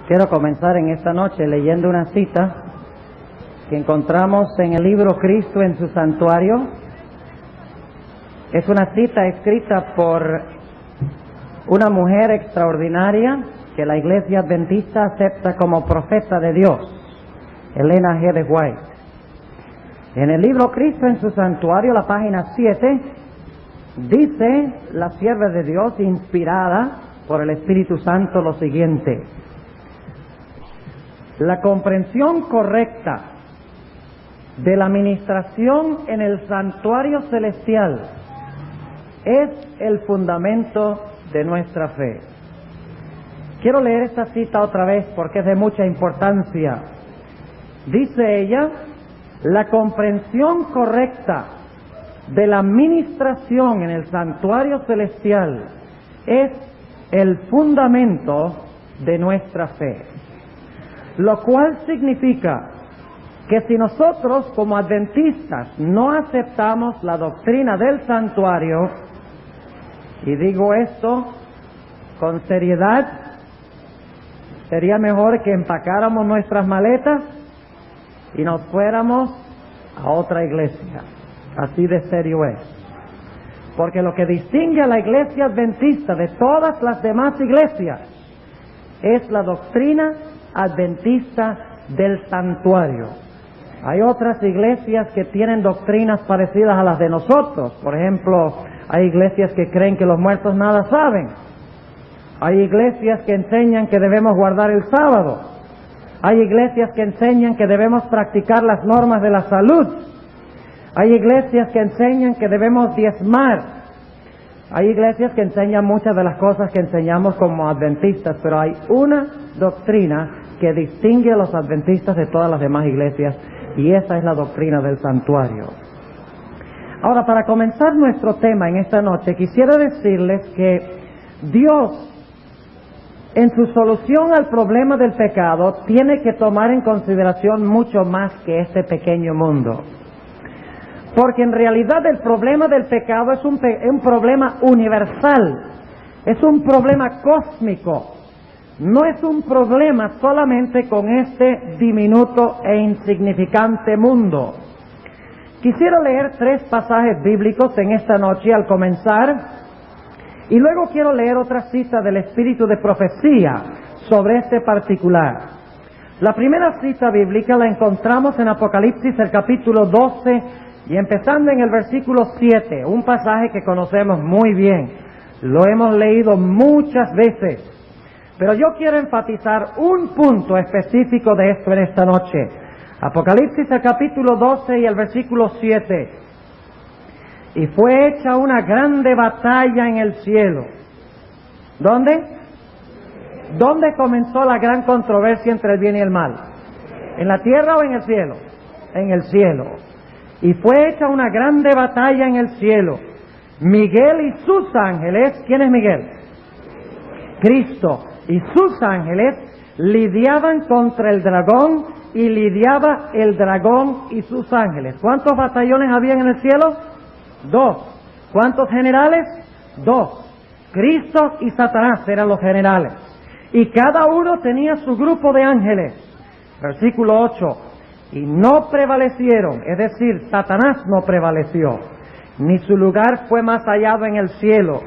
Quiero comenzar en esta noche leyendo una cita que encontramos en el libro Cristo en su Santuario. Es una cita escrita por una mujer extraordinaria que la Iglesia Adventista acepta como profeta de Dios, Elena G. de White. En el libro Cristo en su Santuario, la página 7, dice la sierva de Dios, inspirada por el Espíritu Santo, lo siguiente: la comprensión correcta de la ministración en el santuario celestial es el fundamento de nuestra fe. Quiero leer esta cita otra vez porque es de mucha importancia. Dice ella: la comprensión correcta de la ministración en el santuario celestial es el fundamento de nuestra fe. Lo cual significa que si nosotros como adventistas no aceptamos la doctrina del santuario, y digo esto con seriedad, sería mejor que empacáramos nuestras maletas y nos fuéramos a otra iglesia. Así de serio es. Porque lo que distingue a la iglesia adventista de todas las demás iglesias es la doctrina adventista del santuario. Hay otras iglesias que tienen doctrinas parecidas a las de nosotros. Por ejemplo, hay iglesias que creen que los muertos nada saben. Hay iglesias que enseñan que debemos guardar el sábado. Hay iglesias que enseñan que debemos practicar las normas de la salud. Hay iglesias que enseñan que debemos diezmar. Hay iglesias que enseñan muchas de las cosas que enseñamos como adventistas, pero hay una doctrina que distingue a los adventistas de todas las demás iglesias, y esa es la doctrina del santuario. Ahora, para comenzar nuestro tema en esta noche, quisiera decirles que Dios, en su solución al problema del pecado, tiene que tomar en consideración mucho más que este pequeño mundo. Porque en realidad el problema del pecado es un problema universal, es un problema cósmico. No es un problema solamente con este diminuto e insignificante mundo. Quisiera leer 3 pasajes bíblicos en esta noche al comenzar, y luego quiero leer otra cita del Espíritu de profecía sobre este particular. La primera cita bíblica la encontramos en Apocalipsis, el capítulo 12, y empezando en el versículo 7, un pasaje que conocemos muy bien, lo hemos leído muchas veces. Pero yo quiero enfatizar un punto específico de esto en esta noche. Apocalipsis, el capítulo 12 y el versículo 7. Y fue hecha una grande batalla en el cielo. ¿Dónde? ¿Dónde comenzó la gran controversia entre el bien y el mal? ¿En la tierra o en el cielo? En el cielo. Y fue hecha una grande batalla en el cielo. Miguel y sus ángeles, ¿quién es Miguel? Cristo. Y sus ángeles lidiaban contra el dragón, y lidiaba el dragón y sus ángeles. ¿Cuántos batallones habían en el cielo? 2. ¿Cuántos generales? 2. Cristo y Satanás eran los generales. Y cada uno tenía su grupo de ángeles. Versículo 8. Y no prevalecieron, es decir, Satanás no prevaleció, ni su lugar fue más hallado en el cielo.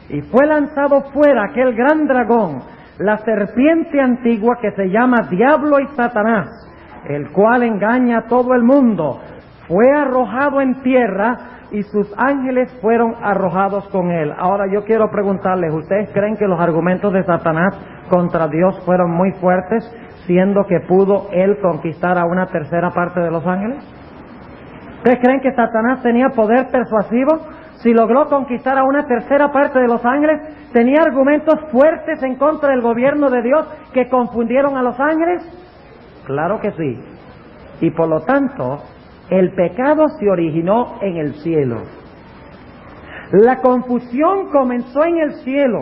Y fue lanzado fuera aquel gran dragón, la serpiente antigua que se llama Diablo y Satanás, el cual engaña a todo el mundo. Fue arrojado en tierra y sus ángeles fueron arrojados con él. Ahora yo quiero preguntarles, ¿ustedes creen que los argumentos de Satanás contra Dios fueron muy fuertes, siendo que pudo él conquistar a una tercera parte de los ángeles? ¿Ustedes creen que Satanás tenía poder persuasivo? Si logró conquistar a una tercera parte de los ángeles, ¿tenía argumentos fuertes en contra del gobierno de Dios que confundieron a los ángeles? Claro que sí. Y por lo tanto, el pecado se originó en el cielo. La confusión comenzó en el cielo.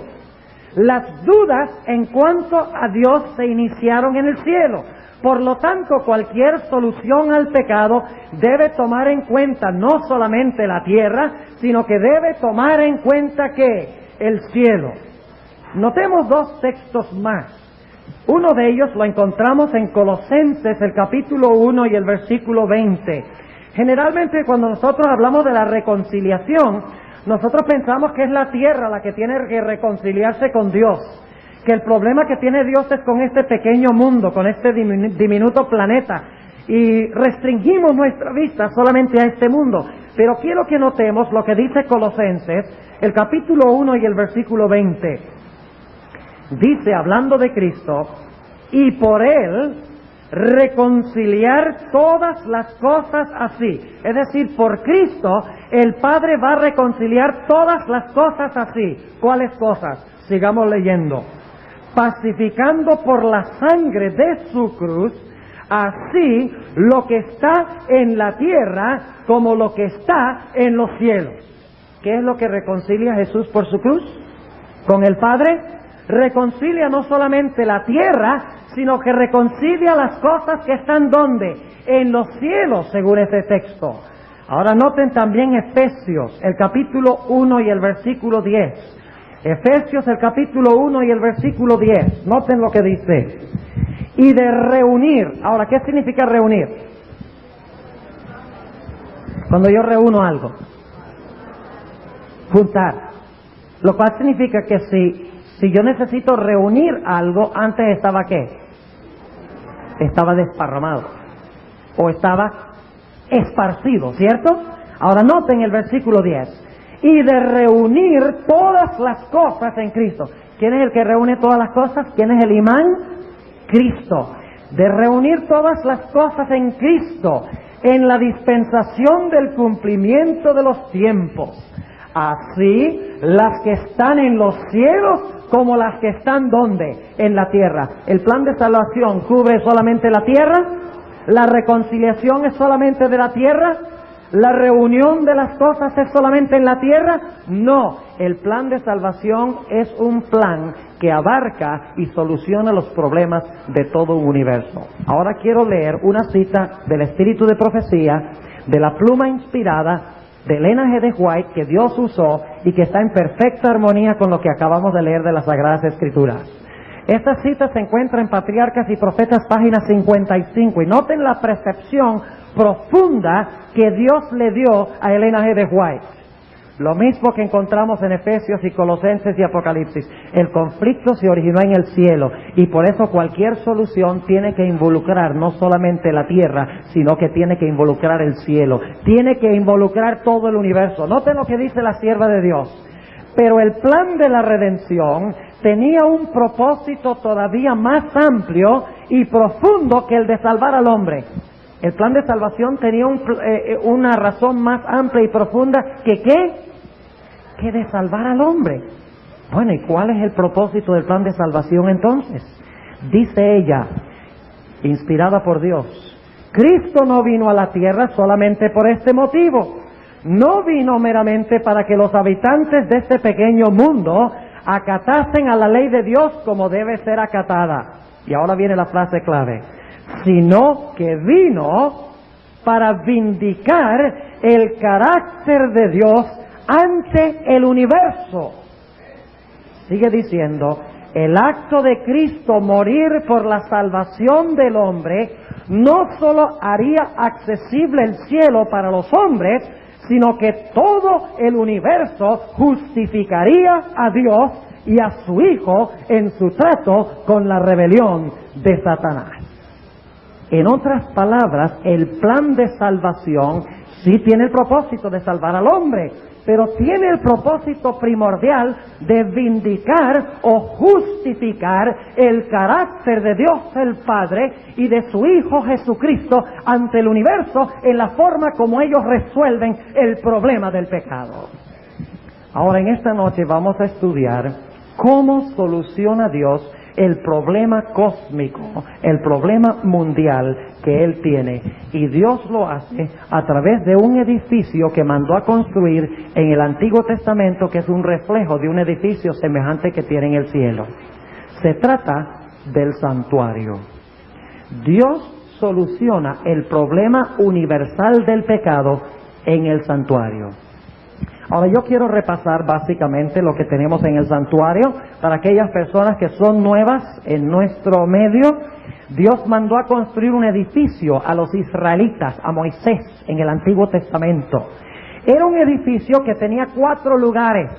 Las dudas en cuanto a Dios se iniciaron en el cielo. Por lo tanto, cualquier solución al pecado debe tomar en cuenta no solamente la tierra, sino que debe tomar en cuenta ¿qué? El cielo. Notemos 2 textos más. Uno de ellos lo encontramos en Colosenses, el capítulo 1 y el versículo 20. Generalmente cuando nosotros hablamos de la reconciliación, nosotros pensamos que es la tierra la que tiene que reconciliarse con Dios, que el problema que tiene Dios es con este pequeño mundo, con este diminuto planeta, y restringimos nuestra vista solamente a este mundo. Pero quiero que notemos lo que dice Colosenses, el capítulo 1 y el versículo 20. Dice, hablando de Cristo, y por Él reconciliar todas las cosas así. Es decir, por Cristo el Padre va a reconciliar todas las cosas así. ¿Cuáles cosas? Sigamos leyendo. Pacificando por la sangre de su cruz, así lo que está en la tierra como lo que está en los cielos. ¿Qué es lo que reconcilia Jesús por su cruz? Con el Padre. Reconcilia no solamente la tierra, sino que reconcilia las cosas que están ¿dónde? En los cielos, según este texto. Ahora noten también Efesios, el capítulo 1 y el versículo 10. Efesios, el capítulo 1 y el versículo 10. Noten lo que dice. Y de reunir. Ahora, ¿qué significa reunir? Cuando yo reúno algo. Juntar. Lo cual significa que si yo necesito reunir algo, antes estaba ¿qué? Estaba desparramado. O estaba esparcido, ¿cierto? Ahora noten el versículo 10. Y de reunir todas las cosas en Cristo. ¿Quién es el que reúne todas las cosas? ¿Quién es el imán? Cristo. De reunir todas las cosas en Cristo, en la dispensación del cumplimiento de los tiempos. Así las que están en los cielos como las que están ¿dónde? En la tierra. ¿El plan de salvación cubre solamente la tierra? ¿La reconciliación es solamente de la tierra? ¿La reunión de las cosas es solamente en la tierra? No, el plan de salvación es un plan que abarca y soluciona los problemas de todo un universo. Ahora quiero leer una cita del Espíritu de Profecía, de la pluma inspirada de Elena G. de White, que Dios usó y que está en perfecta armonía con lo que acabamos de leer de las Sagradas Escrituras. Esta cita se encuentra en Patriarcas y Profetas, página 55, y noten la percepción profunda que Dios le dio a Elena G. de White. Lo mismo que encontramos en Efesios y Colosenses y Apocalipsis. El conflicto se originó en el cielo y por eso cualquier solución tiene que involucrar no solamente la tierra, sino que tiene que involucrar el cielo. Tiene que involucrar todo el universo. Noten lo que dice la sierva de Dios. Pero el plan de la redención tenía un propósito todavía más amplio y profundo que el de salvar al hombre. El plan de salvación tenía una razón más amplia y profunda que ¿qué? Que de salvar al hombre. Bueno, ¿y cuál es el propósito del plan de salvación entonces? Dice ella, inspirada por Dios, Cristo no vino a la tierra solamente por este motivo. No vino meramente para que los habitantes de este pequeño mundo acatasen a la ley de Dios como debe ser acatada. Y ahora viene la frase clave. Sino que vino para vindicar el carácter de Dios ante el universo. Sigue diciendo, el acto de Cristo morir por la salvación del hombre no solo haría accesible el cielo para los hombres, sino que todo el universo justificaría a Dios y a su Hijo en su trato con la rebelión de Satanás. En otras palabras, el plan de salvación sí tiene el propósito de salvar al hombre, pero tiene el propósito primordial de vindicar o justificar el carácter de Dios el Padre y de su Hijo Jesucristo ante el universo en la forma como ellos resuelven el problema del pecado. Ahora, en esta noche vamos a estudiar cómo soluciona Dios el problema cósmico, el problema mundial que Él tiene. Y Dios lo hace a través de un edificio que mandó a construir en el Antiguo Testamento, que es un reflejo de un edificio semejante que tiene en el cielo. Se trata del santuario. Dios soluciona el problema universal del pecado en el santuario. Ahora yo quiero repasar básicamente lo que tenemos en el santuario para aquellas personas que son nuevas en nuestro medio. Dios mandó a construir un edificio a los israelitas, a Moisés, en el Antiguo Testamento. Era un edificio que tenía 4 lugares.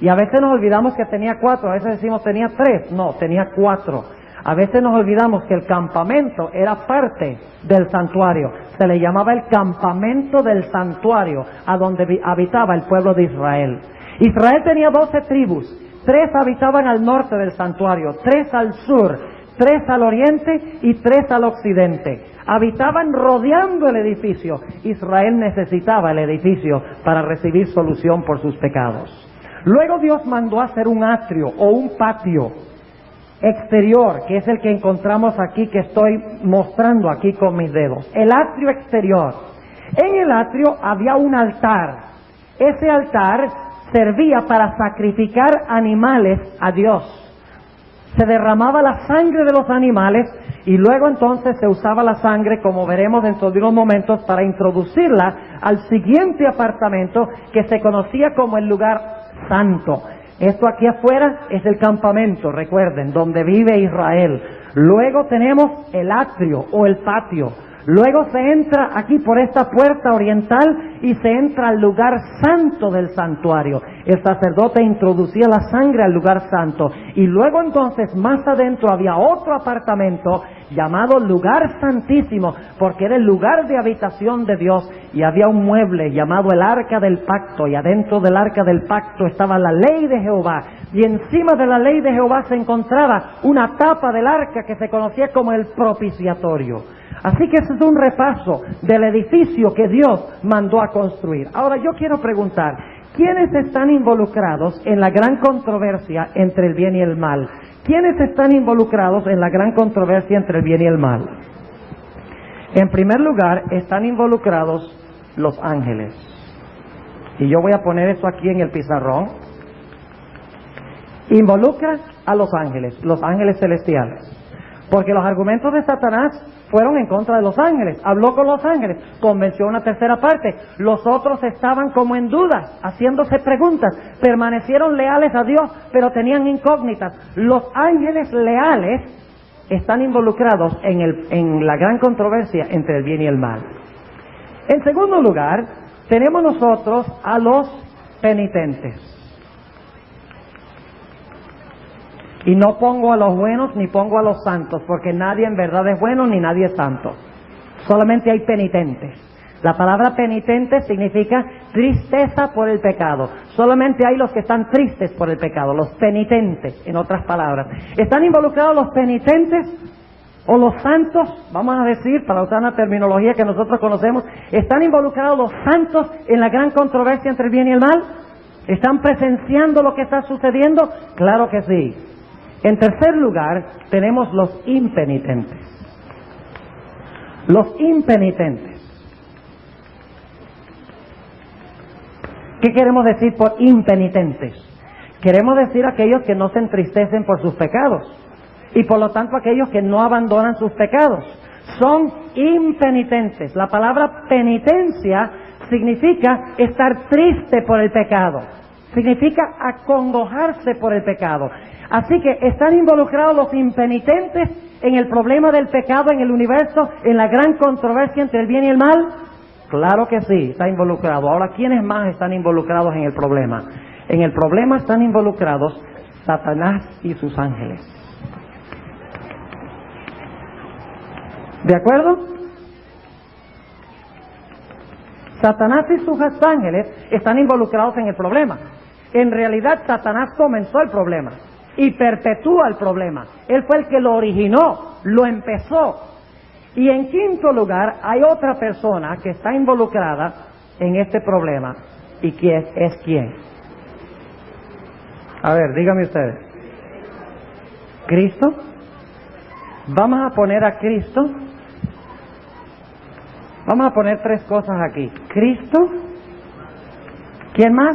Y a veces nos olvidamos que tenía 4, a veces decimos tenía 3, no, tenía 4. A veces nos olvidamos que el campamento era parte del santuario. Se le llamaba el campamento del santuario, a donde habitaba el pueblo de Israel. Israel tenía 12 tribus, 3 habitaban al norte del santuario, 3 al sur, 3 al oriente y 3 al occidente. Habitaban rodeando el edificio. Israel necesitaba el edificio para recibir solución por sus pecados. Luego Dios mandó a hacer un atrio o un patio exterior, que es el que encontramos aquí, que estoy mostrando aquí con mis dedos. El atrio exterior. En el atrio había un altar. Ese altar servía para sacrificar animales a Dios. Se derramaba la sangre de los animales y luego entonces se usaba la sangre, como veremos dentro de unos momentos, para introducirla al siguiente apartamento que se conocía como el lugar santo. Esto aquí afuera es el campamento, recuerden, donde vive Israel. Luego tenemos el atrio o el patio. Luego se entra aquí por esta puerta oriental y se entra al lugar santo del santuario. El sacerdote introducía la sangre al lugar santo. Y luego entonces más adentro había otro apartamento llamado lugar santísimo, porque era el lugar de habitación de Dios. Y había un mueble llamado el arca del pacto, y adentro del arca del pacto estaba la ley de Jehová. Y encima de la ley de Jehová se encontraba una tapa del arca que se conocía como el propiciatorio. Así que ese es un repaso del edificio que Dios mandó a construir. Ahora yo quiero preguntar, ¿quiénes están involucrados en la gran controversia entre el bien y el mal? ¿Quiénes están involucrados en la gran controversia entre el bien y el mal? En primer lugar, están involucrados los ángeles. Y yo voy a poner eso aquí en el pizarrón. Involucra a los ángeles celestiales. Porque los argumentos de Satanás fueron en contra de los ángeles. Habló con los ángeles, convenció una tercera parte. Los otros estaban como en dudas, haciéndose preguntas. Permanecieron leales a Dios, pero tenían incógnitas. Los ángeles leales están involucrados en la gran controversia entre el bien y el mal. En segundo lugar, tenemos nosotros a los penitentes. Y no pongo a los buenos ni pongo a los santos, porque nadie en verdad es bueno ni nadie es santo. Solamente hay penitentes. La palabra penitente significa tristeza por el pecado. Solamente hay los que están tristes por el pecado, los penitentes, en otras palabras. ¿Están involucrados los penitentes o los santos? Vamos a decir, para usar una terminología que nosotros conocemos, ¿están involucrados los santos en la gran controversia entre el bien y el mal? ¿Están presenciando lo que está sucediendo? Claro que sí. En tercer lugar, tenemos los impenitentes. Los impenitentes. ¿Qué queremos decir por impenitentes? Queremos decir aquellos que no se entristecen por sus pecados y por lo tanto aquellos que no abandonan sus pecados. Son impenitentes. La palabra penitencia significa estar triste por el pecado. Significa acongojarse por el pecado. Así que están involucrados los impenitentes en el problema del pecado en el universo, en la gran controversia entre el bien y el mal. Claro que sí, está involucrado. Ahora, ¿quiénes más están involucrados en el problema? En el problema están involucrados Satanás y sus ángeles. ¿De acuerdo? Satanás y sus ángeles están involucrados en el problema. En realidad, Satanás comenzó el problema y perpetúa el problema. Él fue el que lo originó, lo empezó. Y en quinto lugar, hay otra persona que está involucrada en este problema. ¿Y quién es quién? A ver, díganme ustedes. ¿Cristo? Vamos a poner a Cristo. Vamos a poner 3 cosas aquí. Cristo. ¿Quién más?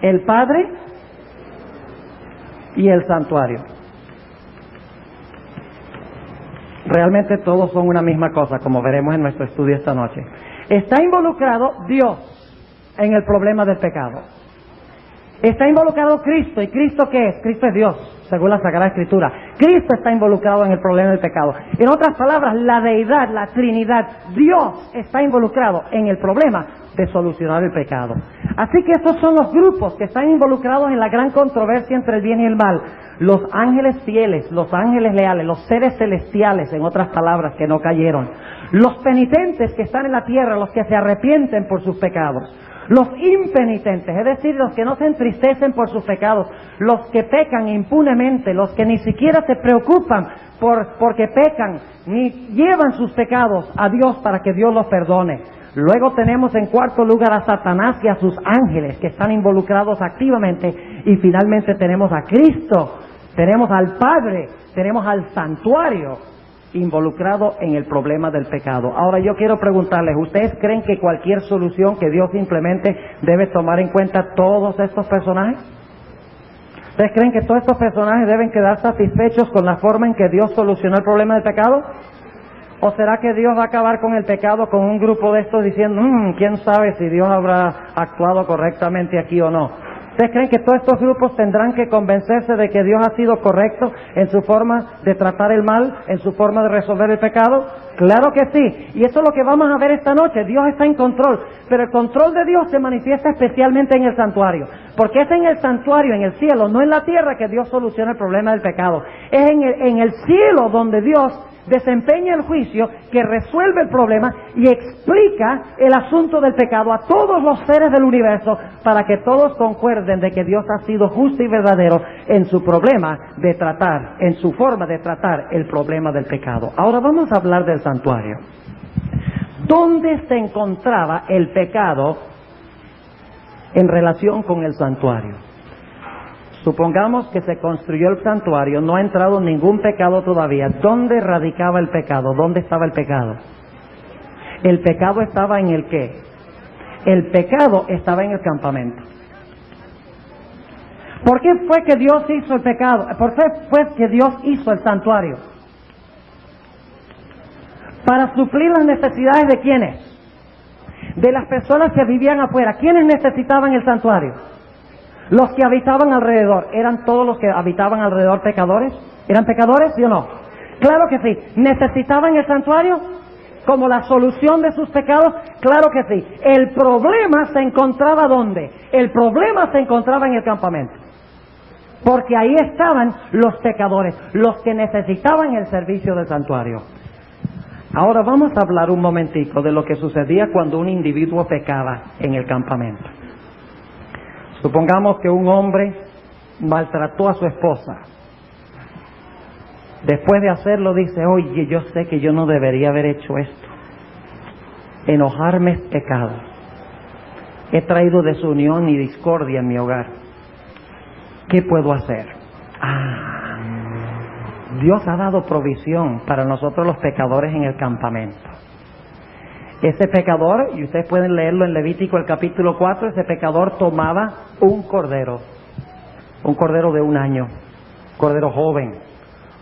El Padre y el santuario. Realmente todos son una misma cosa, como veremos en nuestro estudio esta noche. Está involucrado Dios en el problema del pecado. Está involucrado Cristo. ¿Y Cristo qué es? Cristo es Dios, según la Sagrada Escritura. Cristo está involucrado en el problema del pecado. En otras palabras, la deidad, la Trinidad, Dios está involucrado en el problema de solucionar el pecado. Así que estos son los grupos que están involucrados en la gran controversia entre el bien y el mal. Los ángeles fieles, los ángeles leales, los seres celestiales, en otras palabras, que no cayeron. Los penitentes que están en la tierra, los que se arrepienten por sus pecados. Los impenitentes, es decir, los que no se entristecen por sus pecados, los que pecan impunemente, los que ni siquiera se preocupan porque pecan, ni llevan sus pecados a Dios para que Dios los perdone. Luego tenemos en cuarto lugar a Satanás y a sus ángeles que están involucrados activamente. Y finalmente tenemos a Cristo, tenemos al Padre, tenemos al santuario involucrado en el problema del pecado. Ahora yo quiero preguntarles, ¿ustedes creen que cualquier solución que Dios implemente debe tomar en cuenta todos estos personajes? ¿Ustedes creen que todos estos personajes deben quedar satisfechos con la forma en que Dios solucionó el problema del pecado? ¿O será que Dios va a acabar con el pecado con un grupo de estos diciendo, quién sabe si Dios habrá actuado correctamente aquí o no? ¿Ustedes creen que todos estos grupos tendrán que convencerse de que Dios ha sido correcto en su forma de tratar el mal, en su forma de resolver el pecado? Claro que sí. Y eso es lo que vamos a ver esta noche. Dios está en control. Pero el control de Dios se manifiesta especialmente en el santuario. Porque es en el santuario, en el cielo, no en la tierra, que Dios soluciona el problema del pecado. Es en el cielo donde Dios desempeña el juicio que resuelve el problema y explica el asunto del pecado a todos los seres del universo para que todos concuerden de que Dios ha sido justo y verdadero en su problema de tratar, en su forma de tratar el problema del pecado. Ahora vamos a hablar del santuario. ¿Dónde se encontraba el pecado en relación con el santuario? Supongamos que se construyó el santuario, no ha entrado ningún pecado todavía. ¿Dónde radicaba el pecado? ¿Dónde estaba el pecado? El pecado estaba en el ¿qué? El pecado estaba en el campamento. ¿Por qué fue que Dios hizo el pecado? ¿Por qué fue que Dios hizo el santuario? Para suplir las necesidades de ¿quiénes? De las personas que vivían afuera. ¿Quiénes necesitaban el santuario? Los que habitaban alrededor. ¿Eran todos los que habitaban alrededor pecadores? ¿Eran pecadores, sí o no? Claro que sí. ¿Necesitaban el santuario como la solución de sus pecados? Claro que sí. El problema se encontraba ¿dónde? El problema se encontraba en el campamento. Porque ahí estaban los pecadores, los que necesitaban el servicio del santuario. Ahora vamos a hablar un momentico de lo que sucedía cuando un individuo pecaba en el campamento. Supongamos que un hombre maltrató a su esposa. Después de hacerlo dice, oye, yo sé que yo no debería haber hecho esto. Enojarme es pecado. He traído desunión y discordia en mi hogar. ¿Qué puedo hacer? Dios ha dado provisión para nosotros los pecadores en el campamento. Ese pecador, y ustedes pueden leerlo en Levítico el capítulo 4, ese pecador tomaba un cordero de 1 año, cordero joven,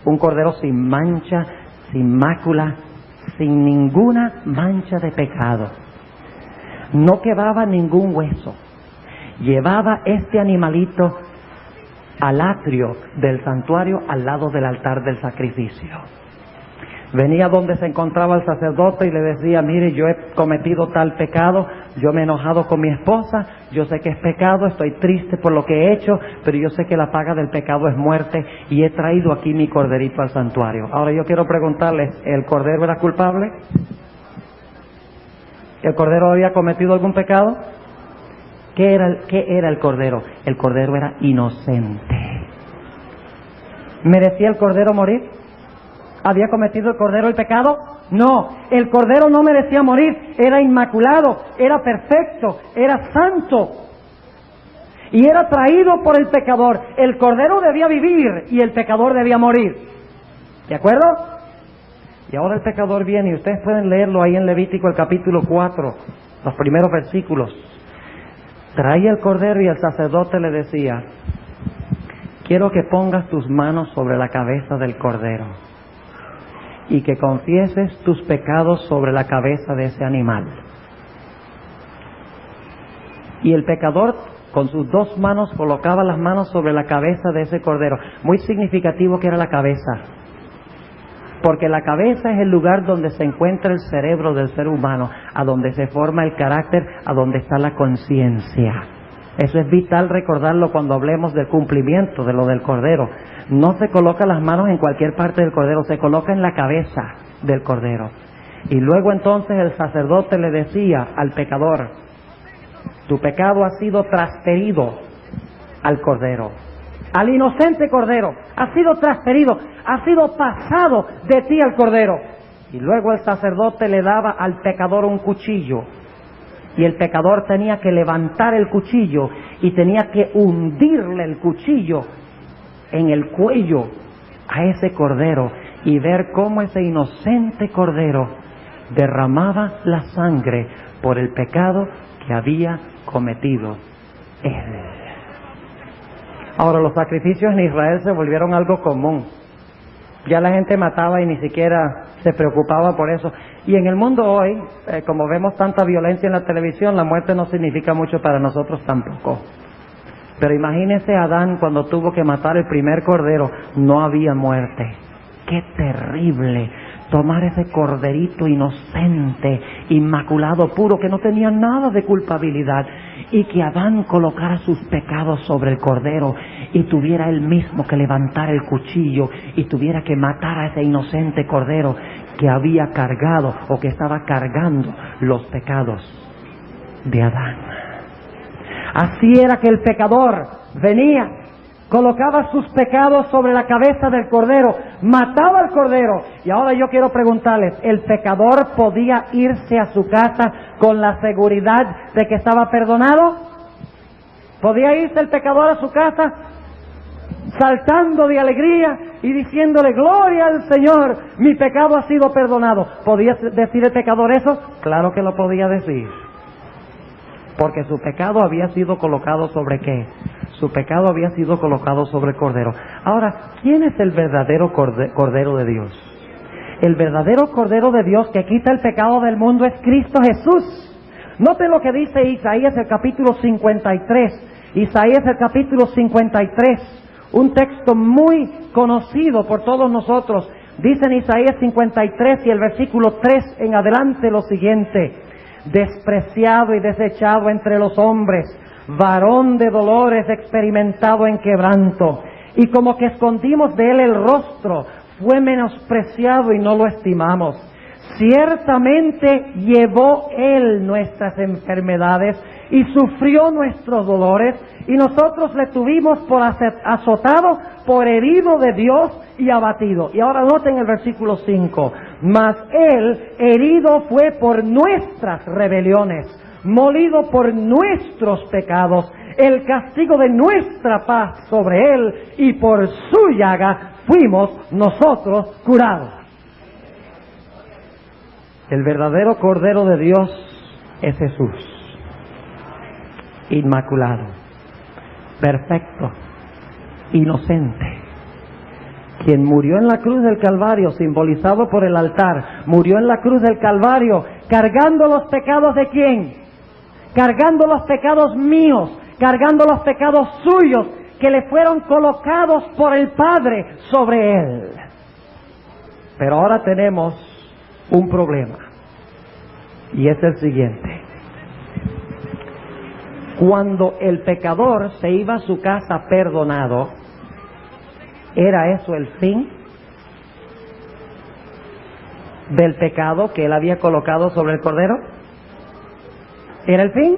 un cordero sin mancha, sin mácula, sin ninguna mancha de pecado. No quedaba ningún hueso. Llevaba este animalito al atrio del santuario al lado del altar del sacrificio. Venía donde se encontraba el sacerdote y le decía, mire, yo he cometido tal pecado, yo me he enojado con mi esposa, yo sé que es pecado, estoy triste por lo que he hecho, pero yo sé que la paga del pecado es muerte y he traído aquí mi corderito al santuario. Ahora yo quiero preguntarles, ¿el cordero era culpable? ¿El cordero había cometido algún pecado? ¿Qué era el cordero? El cordero era inocente. ¿Merecía el cordero morir? ¿Había cometido el cordero el pecado? No, el cordero no merecía morir, era inmaculado, era perfecto, era santo. Y era traído por el pecador. El cordero debía vivir y el pecador debía morir. ¿De acuerdo? Y ahora el pecador viene, y ustedes pueden leerlo ahí en Levítico el capítulo 4, los primeros versículos. Traía el cordero y el sacerdote le decía, quiero que pongas tus manos sobre la cabeza del cordero y que confieses tus pecados sobre la cabeza de ese animal. Y el pecador con sus 2 manos colocaba las manos sobre la cabeza de ese cordero. Muy significativo que era la cabeza, porque la cabeza es el lugar donde se encuentra el cerebro del ser humano, a donde se forma el carácter, a donde está la conciencia. Eso es vital recordarlo cuando hablemos del cumplimiento de lo del cordero. No se coloca las manos en cualquier parte del cordero, se coloca en la cabeza del cordero. Y luego entonces el sacerdote le decía al pecador: tu pecado ha sido transferido al cordero, al inocente cordero, ha sido transferido, ha sido pasado de ti al cordero. Y luego el sacerdote le daba al pecador un cuchillo, y el pecador tenía que levantar el cuchillo y tenía que hundirle el cuchillo en el cuello a ese cordero y ver cómo ese inocente cordero derramaba la sangre por el pecado que había cometido él. Ahora, los sacrificios en Israel se volvieron algo común. Ya la gente mataba y ni siquiera se preocupaba por eso. Y en el mundo hoy, como vemos tanta violencia en la televisión, la muerte no significa mucho para nosotros tampoco. Pero imagínese a Adán cuando tuvo que matar el primer cordero, no había muerte. ¡Qué terrible! Tomar ese corderito inocente, inmaculado, puro, que no tenía nada de culpabilidad, y que Adán colocara sus pecados sobre el cordero y tuviera él mismo que levantar el cuchillo y tuviera que matar a ese inocente cordero que había cargado o que estaba cargando los pecados de Adán. Así era que el pecador venía, colocaba sus pecados sobre la cabeza del cordero, mataba al cordero. Y ahora yo quiero preguntarles, ¿el pecador podía irse a su casa con la seguridad de que estaba perdonado? ¿Podía irse el pecador a su casa saltando de alegría y diciéndole: gloria al Señor, mi pecado ha sido perdonado? ¿Podía decir el pecador eso? Claro que lo podía decir, porque su pecado había sido colocado ¿sobre qué? Su pecado había sido colocado sobre el cordero. Ahora, ¿quién es el verdadero cordero de Dios? El verdadero cordero de Dios que quita el pecado del mundo es Cristo Jesús. Noten lo que dice Isaías el capítulo 53. Isaías el capítulo 53, un texto muy conocido por todos nosotros. Dice en Isaías 53 y el versículo 3 en adelante lo siguiente: despreciado y desechado entre los hombres, varón de dolores, experimentado en quebranto, y como que escondimos de él el rostro, fue menospreciado y no lo estimamos. Ciertamente llevó él nuestras enfermedades y sufrió nuestros dolores, y nosotros le tuvimos por azotado, por herido de Dios y abatido. Y ahora noten el versículo 5: mas él herido fue por nuestras rebeliones, molido por nuestros pecados, el castigo de nuestra paz sobre él, y por su llaga fuimos nosotros curados. El verdadero Cordero de Dios es Jesús, inmaculado, perfecto, inocente, quien murió en la cruz del Calvario, simbolizado por el altar. Murió en la cruz del Calvario, cargando los pecados ¿de quién? Cargando los pecados míos, cargando los pecados suyos, que le fueron colocados por el Padre sobre él. Pero ahora tenemos un problema, y es el siguiente: cuando el pecador se iba a su casa perdonado, ¿era eso el fin del pecado que él había colocado sobre el Cordero? ¿Era el fin?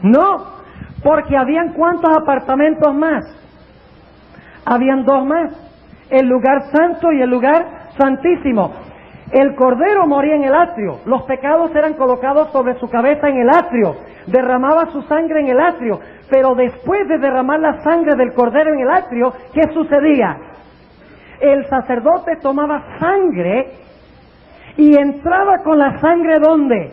No, porque habían ¿cuántos apartamentos más? Habían 2 más: el lugar santo y el lugar santísimo. El Cordero moría en el atrio, los pecados eran colocados sobre su cabeza en el atrio, derramaba su sangre en el atrio, pero después de derramar la sangre del Cordero en el atrio, ¿qué sucedía? El sacerdote tomaba sangre y entraba con la sangre ¿dónde?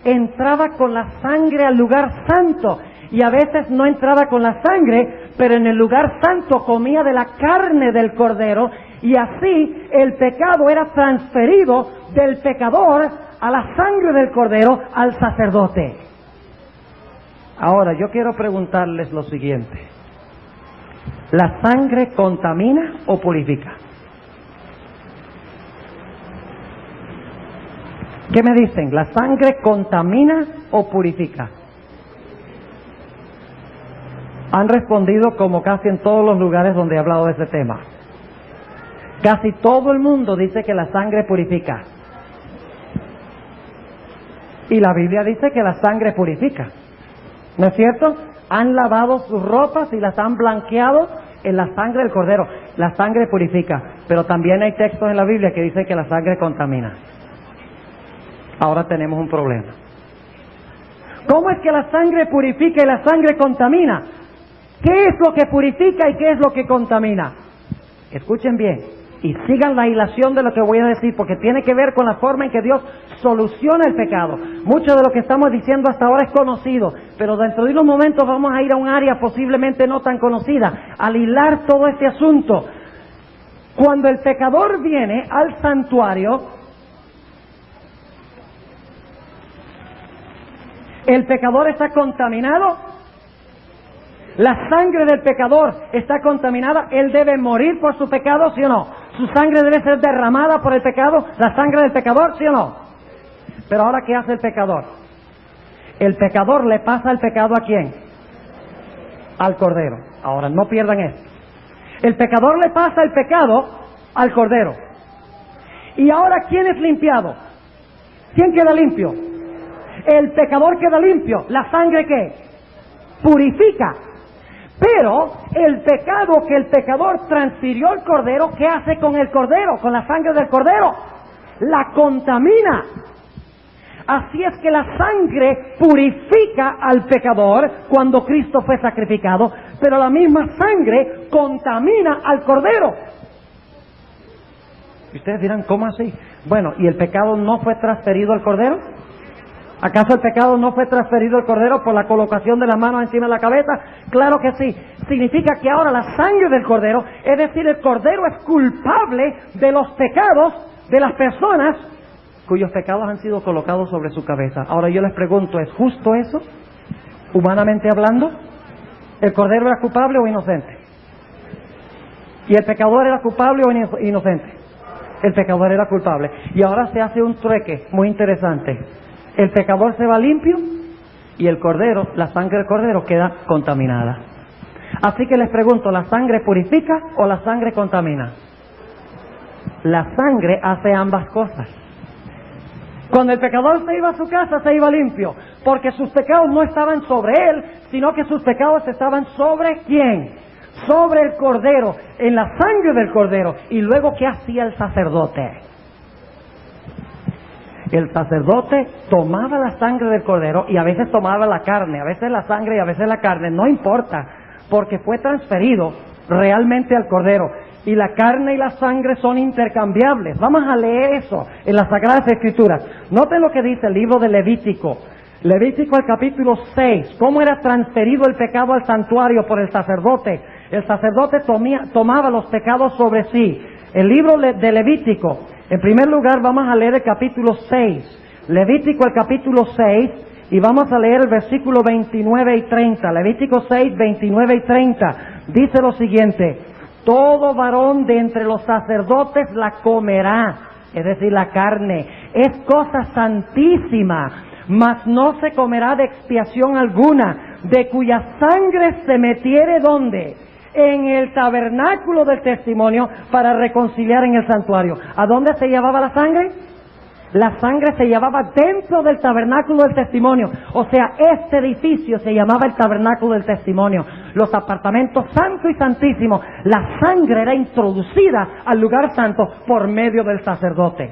Entraba con la sangre al lugar santo, y a veces no entraba con la sangre, pero en el lugar santo comía de la carne del Cordero, y así el pecado era transferido del pecador a la sangre del Cordero al sacerdote. Ahora, yo quiero preguntarles lo siguiente. ¿La sangre contamina o purifica? ¿Qué me dicen? ¿La sangre contamina o purifica? Han respondido como casi en todos los lugares donde he hablado de ese tema. Casi todo el mundo dice que la sangre purifica. Y la Biblia dice que la sangre purifica. ¿No es cierto? Han lavado sus ropas y las han blanqueado en la sangre del Cordero. La sangre purifica. Pero también hay textos en la Biblia que dicen que la sangre contamina. Ahora tenemos un problema. ¿Cómo es que la sangre purifica y la sangre contamina? ¿Qué es lo que purifica y qué es lo que contamina? Escuchen bien y sigan la hilación de lo que voy a decir, porque tiene que ver con la forma en que Dios soluciona el pecado. Mucho de lo que estamos diciendo hasta ahora es conocido, pero dentro de unos momentos vamos a ir a un área posiblemente no tan conocida, al hilar todo este asunto. Cuando el pecador viene al santuario, ¿el pecador está contaminado? ¿La sangre del pecador está contaminada? ¿Él debe morir por su pecado, sí o no? ¿Su sangre debe ser derramada por el pecado? ¿La sangre del pecador, sí o no? Pero ahora, ¿qué hace el pecador? El pecador le pasa el pecado ¿a quién? Al Cordero. Ahora, no pierdan esto. El pecador le pasa el pecado al Cordero. ¿Y ahora quién es limpiado? ¿Quién queda limpio? El pecador queda limpio. ¿La sangre qué? Purifica. Pero el pecado que el pecador transfirió al Cordero, ¿qué hace con el Cordero? Con la sangre del Cordero. La contamina. Así es que la sangre purifica al pecador cuando Cristo fue sacrificado, pero la misma sangre contamina al Cordero. Y ustedes dirán, ¿cómo así? Bueno, ¿y el pecado no fue transferido al Cordero? ¿Acaso el pecado no fue transferido al Cordero por la colocación de las manos encima de la cabeza? Claro que sí. Significa que ahora la sangre del Cordero, es decir, el Cordero es culpable de los pecados de las personas cuyos pecados han sido colocados sobre su cabeza. Ahora yo les pregunto, ¿es justo eso? Humanamente hablando, ¿el Cordero era culpable o inocente? ¿Y el pecador era culpable o inocente? El pecador era culpable. Y ahora se hace un trueque muy interesante. El pecador se va limpio y el Cordero, la sangre del Cordero queda contaminada. Así que les pregunto, ¿la sangre purifica o la sangre contamina? La sangre hace ambas cosas. Cuando el pecador se iba a su casa, se iba limpio, porque sus pecados no estaban sobre él, sino que sus pecados estaban sobre ¿quién? Sobre el Cordero, en la sangre del Cordero. Y luego, ¿qué hacía el sacerdote? El sacerdote tomaba la sangre del Cordero y a veces tomaba la carne, a veces la sangre y a veces la carne, no importa, porque fue transferido realmente al Cordero. Y la carne y la sangre son intercambiables. Vamos a leer eso en las Sagradas Escrituras. Noten lo que dice el libro de Levítico. Levítico al capítulo 6. ¿Cómo era transferido el pecado al santuario por el sacerdote? El sacerdote tomaba los pecados sobre sí. El libro de Levítico. En primer lugar vamos a leer el capítulo 6. Levítico el capítulo 6. Y vamos a leer el versículo 29 y 30. Levítico 6, 29 y 30. Dice lo siguiente. Todo varón de entre los sacerdotes la comerá, es decir, la carne. Es cosa santísima, mas no se comerá de expiación alguna, de cuya sangre se metiere, ¿dónde? En el tabernáculo del testimonio, para reconciliar en el santuario. ¿A dónde se llevaba la sangre? La sangre se llevaba dentro del tabernáculo del testimonio. O sea, este edificio se llamaba el tabernáculo del testimonio. Los apartamentos santo y santísimo. La sangre era introducida al lugar santo por medio del sacerdote.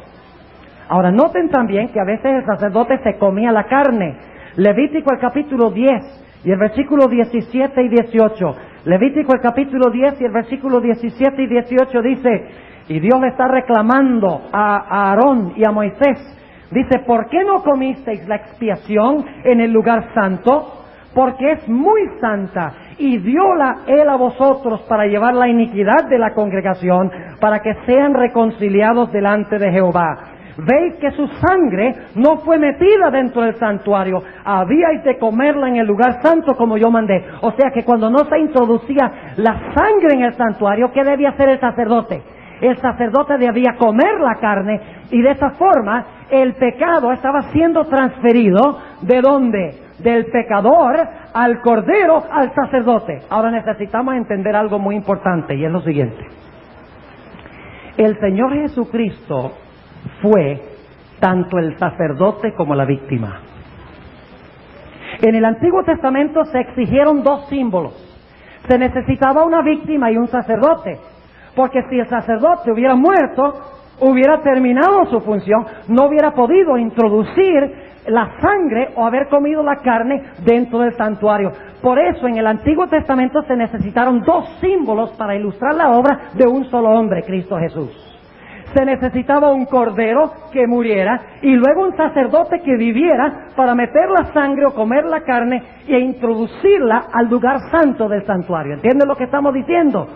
Ahora, noten también que a veces el sacerdote se comía la carne. Levítico el capítulo 10 y el versículo 17 y 18. Levítico el capítulo 10 y el versículo 17 y 18 dice... Y Dios le está reclamando a Aarón y a Moisés. Dice, ¿por qué no comisteis la expiación en el lugar santo? Porque es muy santa, y dióla él a vosotros para llevar la iniquidad de la congregación, para que sean reconciliados delante de Jehová. veis que su sangre no fue metida dentro del santuario, habíais de comerla en el lugar santo como yo mandé. O sea que cuando no se introducía la sangre en el santuario, ¿qué debía hacer el sacerdote? El sacerdote debía comer la carne, y de esa forma el pecado estaba siendo transferido. ¿De dónde? Del pecador al cordero al sacerdote. Ahora necesitamos entender algo muy importante, y es lo siguiente. El Señor Jesucristo fue tanto el sacerdote como la víctima. En el Antiguo Testamento se exigieron dos símbolos. Se necesitaba una víctima y un sacerdote, porque si el sacerdote hubiera muerto, hubiera terminado su función, no hubiera podido introducir la sangre o haber comido la carne dentro del santuario. Por eso en el Antiguo Testamento se necesitaron dos símbolos para ilustrar la obra de un solo hombre, Cristo Jesús. Se necesitaba un cordero que muriera y luego un sacerdote que viviera para meter la sangre o comer la carne e introducirla al lugar santo del santuario. ¿Entienden lo que estamos diciendo?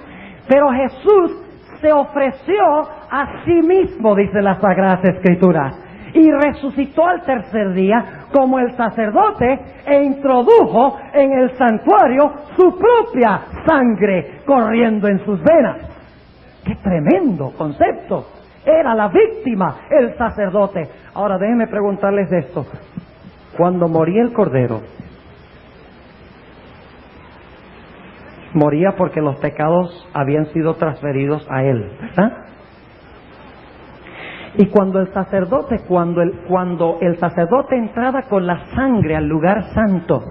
Pero Jesús se ofreció a sí mismo, dice las Sagradas Escrituras, y resucitó al tercer día como el sacerdote e introdujo en el santuario su propia sangre corriendo en sus venas. ¡Qué tremendo concepto! Era la víctima, el sacerdote. Ahora déjenme preguntarles esto. Cuando moría el cordero, moría porque los pecados habían sido transferidos a él, ¿verdad? Y cuando el sacerdote entraba con la sangre al lugar santo,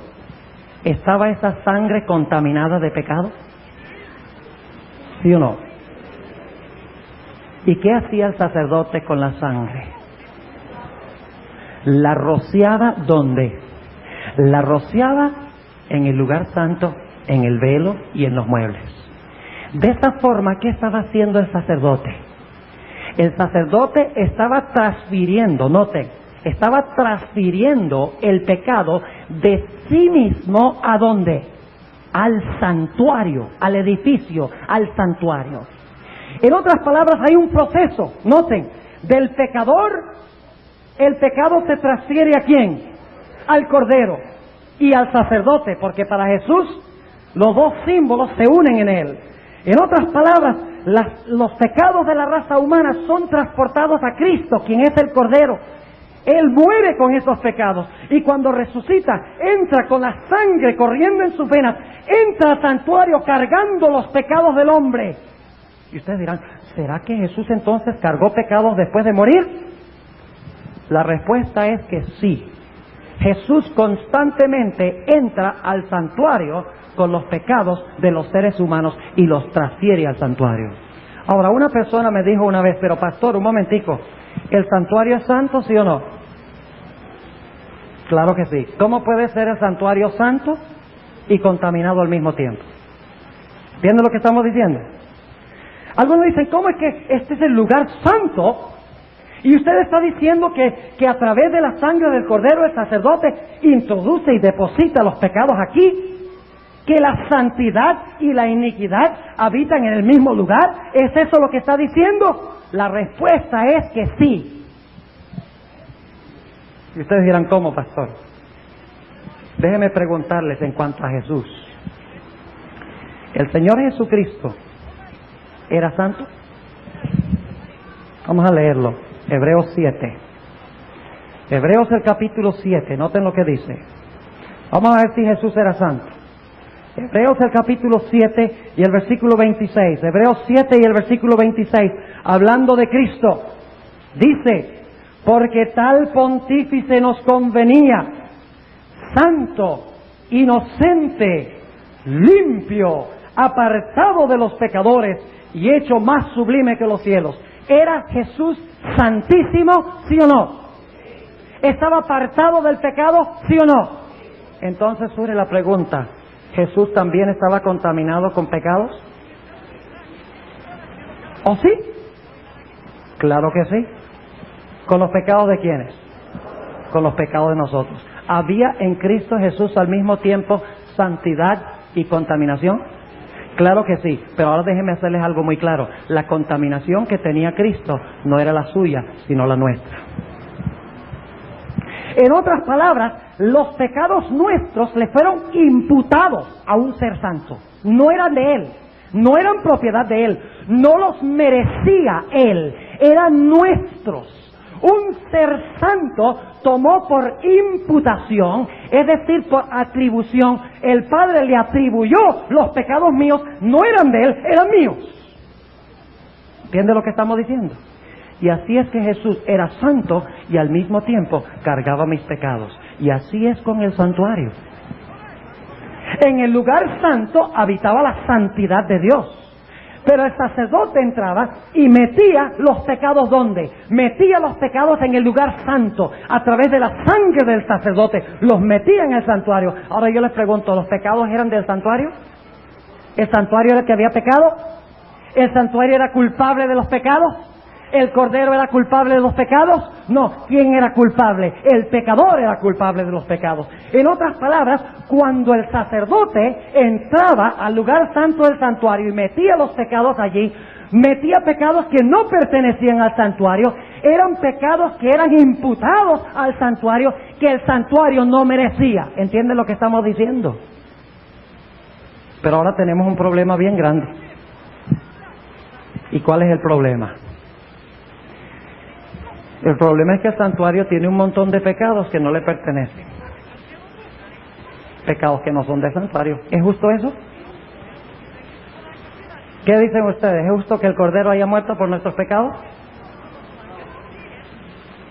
¿estaba esa sangre contaminada de pecado? ¿Sí o no? ¿Y qué hacía el sacerdote con la sangre? La rociaba ¿dónde? La rociaba en el lugar santo, en el velo y en los muebles. De esa forma, ¿qué estaba haciendo el sacerdote? El sacerdote estaba transfiriendo, noten, estaba transfiriendo el pecado de sí mismo ¿a dónde? Al santuario, al edificio, al santuario. En otras palabras, hay un proceso, noten, del pecador, el pecado se transfiere ¿a quién? Al cordero y al sacerdote, porque para Jesús los dos símbolos se unen en él. En otras palabras, los pecados de la raza humana son transportados a Cristo, quien es el Cordero. Él muere con esos pecados y cuando resucita, entra con la sangre corriendo en sus venas, entra al santuario cargando los pecados del hombre. Y ustedes dirán, ¿será que Jesús entonces cargó pecados después de morir? La respuesta es que sí. Jesús constantemente entra al santuario con los pecados de los seres humanos y los transfiere al santuario. Ahora, una persona me dijo una vez, pero pastor, un momentico, ¿el santuario es santo, sí o no? Claro que sí. ¿Cómo puede ser el santuario santo y contaminado al mismo tiempo? ¿Entienden lo que estamos diciendo? Algunos dicen, ¿cómo es que este es el lugar santo? Y usted está diciendo que a través de la sangre del cordero el sacerdote introduce y deposita los pecados aquí, que la santidad y la iniquidad habitan en el mismo lugar. ¿Es eso lo que está diciendo? La respuesta es que sí. Y ustedes dirán, ¿cómo, pastor? Déjenme preguntarles en cuanto a Jesús. ¿El Señor Jesucristo era santo? Vamos a leerlo. Hebreos 7. Hebreos el capítulo 7. Noten lo que dice. Vamos a ver si Jesús era santo. Hebreos el capítulo 7 y el versículo 26. Hebreos 7 y el versículo 26. Hablando de Cristo. Dice, porque tal pontífice nos convenía, santo, inocente, limpio, apartado de los pecadores y hecho más sublime que los cielos. ¿Era Jesús santísimo, sí o no? ¿Estaba apartado del pecado, sí o no? Entonces surge la pregunta, ¿Jesús también estaba contaminado con pecados? ¿O sí? Claro que sí. ¿Con los pecados de quiénes? Con los pecados de nosotros. ¿Había en Cristo Jesús al mismo tiempo santidad y contaminación? Claro que sí, pero ahora déjenme hacerles algo muy claro. La contaminación que tenía Cristo no era la suya, sino la nuestra. En otras palabras, los pecados nuestros le fueron imputados a un ser santo. No eran de Él, no eran propiedad de Él, no los merecía Él, eran nuestros. Un ser santo tomó por imputación, es decir, por atribución. El Padre le atribuyó los pecados míos, no eran de Él, eran míos. ¿Entiende lo que estamos diciendo? Y así es que Jesús era santo y al mismo tiempo cargaba mis pecados. Y así es con el santuario. En el lugar santo habitaba la santidad de Dios. Pero el sacerdote entraba y metía los pecados ¿dónde? Metía los pecados en el lugar santo, a través de la sangre del sacerdote, los metía en el santuario. Ahora yo les pregunto, ¿los pecados eran del santuario? ¿El santuario era el que había pecado? ¿El santuario era culpable de los pecados? ¿El cordero era culpable de los pecados? No. ¿Quién era culpable? El pecador era culpable de los pecados. En otras palabras, cuando el sacerdote entraba al lugar santo del santuario y metía los pecados allí, metía pecados que no pertenecían al santuario, eran pecados que eran imputados al santuario, que el santuario no merecía. ¿Entienden lo que estamos diciendo? Pero ahora tenemos un problema bien grande. ¿Y cuál es el problema? El problema es que el santuario tiene un montón de pecados que no le pertenecen. Pecados que no son del santuario. ¿Es justo eso? ¿Qué dicen ustedes? ¿Es justo que el Cordero haya muerto por nuestros pecados?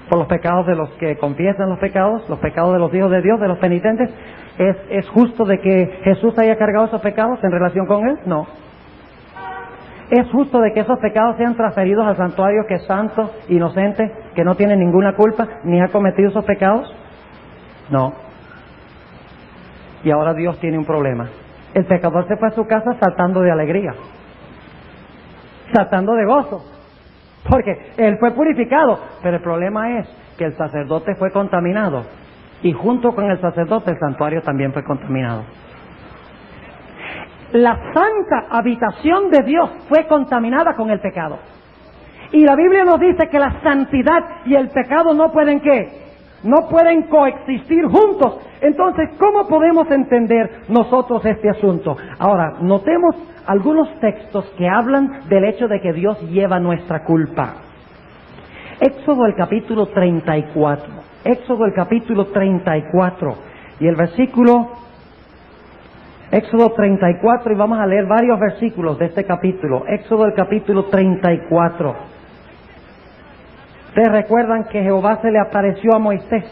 Por los pecados de los que confiesan los pecados de los hijos de Dios, de los penitentes. ¿Es justo de que Jesús haya cargado esos pecados en relación con Él? No. ¿Es justo de que esos pecados sean transferidos al santuario que es santo, inocente, que no tiene ninguna culpa, ni ha cometido esos pecados? No. Y ahora Dios tiene un problema. El pecador se fue a su casa saltando de alegría, saltando de gozo, porque él fue purificado. Pero el problema es que el sacerdote fue contaminado, y junto con el sacerdote el santuario también fue contaminado. La santa habitación de Dios fue contaminada con el pecado. Y la Biblia nos dice que la santidad y el pecado no pueden ¿qué? No pueden coexistir juntos. Entonces, ¿cómo podemos entender nosotros este asunto? Ahora, notemos algunos textos que hablan del hecho de que Dios lleva nuestra culpa. Éxodo el capítulo 34. Éxodo el capítulo 34. Y el versículo... Éxodo 34, y vamos a leer varios versículos de este capítulo. Éxodo el capítulo 34. Ustedes recuerdan que Jehová se le apareció a Moisés.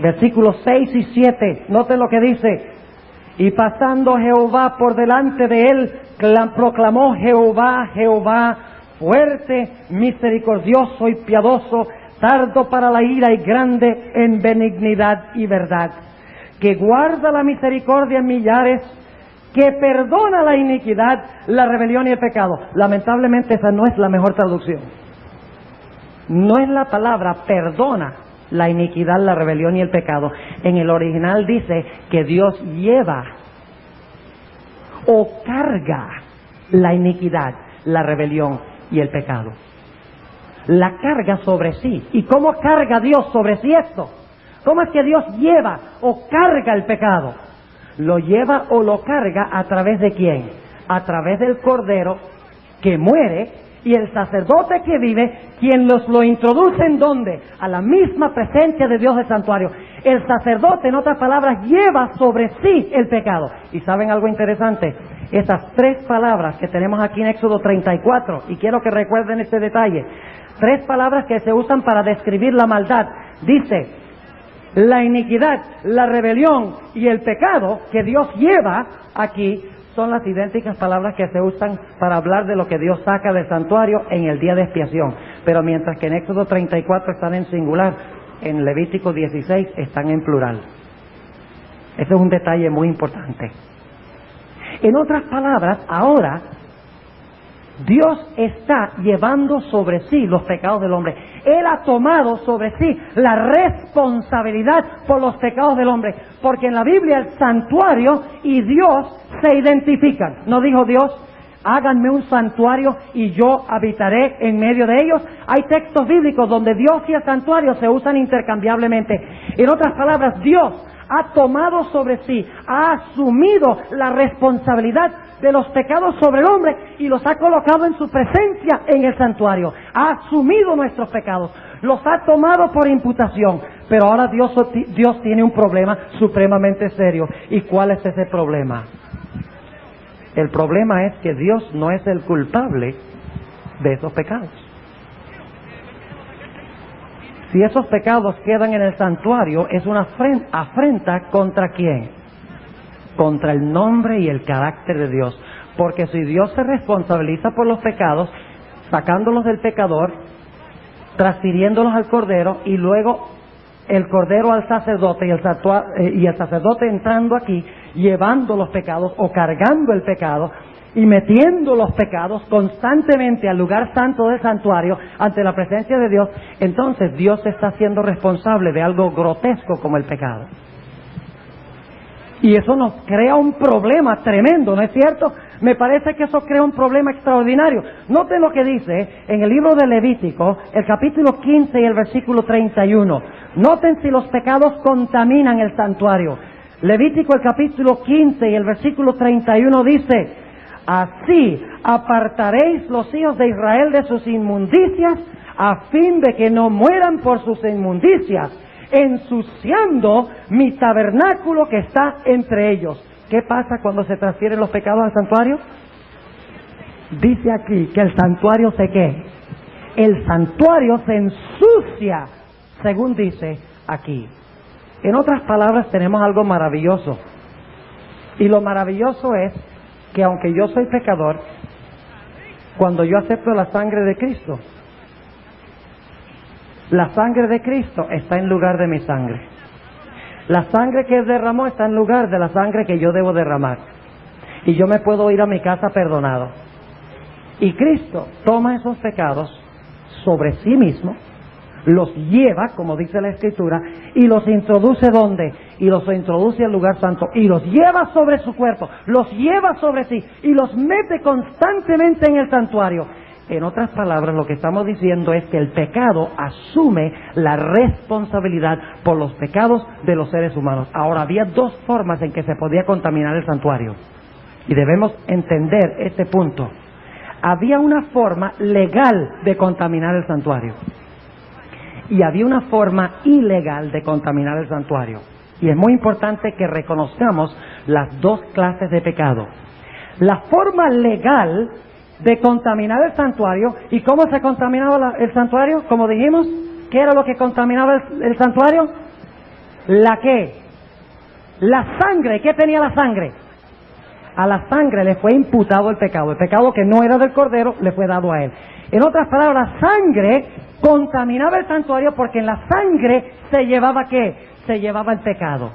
Versículos 6 y 7. Noten lo que dice. Y pasando Jehová por delante de él, proclamó Jehová, Jehová, fuerte, misericordioso y piadoso, tardo para la ira y grande en benignidad y verdad, que guarda la misericordia en millares, que perdona la iniquidad, la rebelión y el pecado. Lamentablemente esa no es la mejor traducción. No es la palabra perdona la iniquidad, la rebelión y el pecado. En el original dice que Dios lleva o carga la iniquidad, la rebelión y el pecado. La carga sobre sí. ¿Y cómo carga Dios sobre sí esto? ¿Cómo es que Dios lleva o carga el pecado? Lo lleva o lo carga a través de ¿quién? A través del Cordero que muere y el sacerdote que vive, quien lo introduce ¿en dónde? A la misma presencia de Dios del santuario. El sacerdote, en otras palabras, lleva sobre sí el pecado. ¿Y saben algo interesante? Esas tres palabras que tenemos aquí en Éxodo 34, y quiero que recuerden este detalle, tres palabras que se usan para describir la maldad. Dice, la iniquidad, la rebelión y el pecado que Dios lleva aquí son las idénticas palabras que se usan para hablar de lo que Dios saca del santuario en el día de expiación. Pero mientras que en Éxodo 34 están en singular, en Levítico 16 están en plural. Ese es un detalle muy importante. En otras palabras, ahora Dios está llevando sobre sí los pecados del hombre. Él ha tomado sobre sí la responsabilidad por los pecados del hombre. Porque en la Biblia el santuario y Dios se identifican. ¿No dijo Dios: háganme un santuario y yo habitaré en medio de ellos? Hay textos bíblicos donde Dios y el santuario se usan intercambiablemente. En otras palabras, Dios ha tomado sobre sí, ha asumido la responsabilidad de los pecados sobre el hombre y los ha colocado en su presencia en el santuario. Ha asumido nuestros pecados, los ha tomado por imputación. Pero ahora Dios tiene un problema supremamente serio. ¿Y cuál es ese problema? El problema es que Dios no es el culpable de esos pecados. Si esos pecados quedan en el santuario, es una afrenta ¿contra quién? Contra el nombre y el carácter de Dios. Porque si Dios se responsabiliza por los pecados, sacándolos del pecador, transfiriéndolos al Cordero, y luego el Cordero al sacerdote y el sacerdote entrando aquí, llevando los pecados o cargando el pecado y metiendo los pecados constantemente al lugar santo del santuario ante la presencia de Dios, entonces Dios se está haciendo responsable de algo grotesco como el pecado. Y eso nos crea un problema tremendo, ¿no es cierto? Me parece que eso crea un problema extraordinario. Noten lo que dice en el libro de Levítico, el capítulo 15 y el versículo 31. Noten si los pecados contaminan el santuario. Levítico, el capítulo 15 y el versículo 31 dice: así apartaréis los hijos de Israel de sus inmundicias, a fin de que no mueran por sus inmundicias, ensuciando mi tabernáculo que está entre ellos. ¿Qué pasa cuando se transfieren los pecados al santuario? Dice aquí que el santuario se ¿qué? El santuario se ensucia, según dice aquí. En otras palabras, tenemos algo maravilloso. Y lo maravilloso es que aunque yo soy pecador, cuando yo acepto la sangre de Cristo, la sangre de Cristo está en lugar de mi sangre. La sangre que Él derramó está en lugar de la sangre que yo debo derramar. Y yo me puedo ir a mi casa perdonado. Y Cristo toma esos pecados sobre sí mismo, los lleva, como dice la Escritura, y los introduce ¿dónde? Y los introduce al lugar santo, y los lleva sobre su cuerpo, los lleva sobre sí, y los mete constantemente en el santuario. En otras palabras, lo que estamos diciendo es que el pecado asume la responsabilidad por los pecados de los seres humanos. Ahora, había dos formas en que se podía contaminar el santuario, y debemos entender este punto. Había una forma legal de contaminar el santuario, y había una forma ilegal de contaminar el santuario. Y es muy importante que reconozcamos las dos clases de pecado. La forma legal de contaminar el santuario. ¿Y cómo se contaminaba el santuario? Como dijimos, ¿qué era lo que contaminaba el santuario? ¿La qué? La sangre. ¿Qué tenía la sangre? A la sangre le fue imputado el pecado que no era del Cordero le fue dado a él. En otras palabras, la sangre contaminaba el santuario porque en la sangre se llevaba ¿qué? Se llevaba el pecado.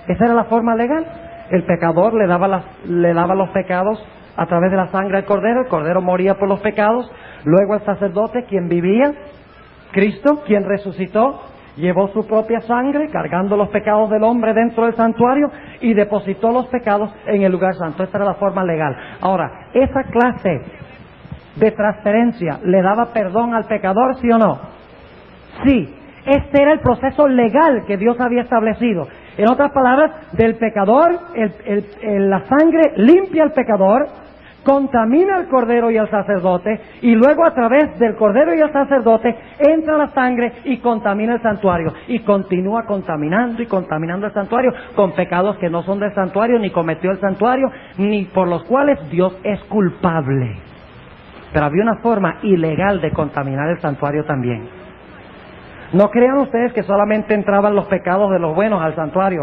Esa era la forma legal. El pecador le daba los pecados a través de la sangre al Cordero. El Cordero moría por los pecados. Luego el sacerdote, quien vivía, Cristo, quien resucitó, llevó su propia sangre cargando los pecados del hombre dentro del santuario y depositó los pecados en el lugar santo. Esta era la forma legal. Ahora, esa clase de transferencia le daba perdón al pecador, ¿sí o no? Sí. Este era el proceso legal que Dios había establecido. En otras palabras, del pecador, la sangre limpia al pecador, contamina al Cordero y al sacerdote, y luego a través del Cordero y el sacerdote entra la sangre y contamina el santuario, y continúa contaminando y contaminando el santuario con pecados que no son del santuario, ni cometió el santuario, ni por los cuales Dios es culpable. Pero había una forma ilegal de contaminar el santuario también. No crean ustedes que solamente entraban los pecados de los buenos al santuario,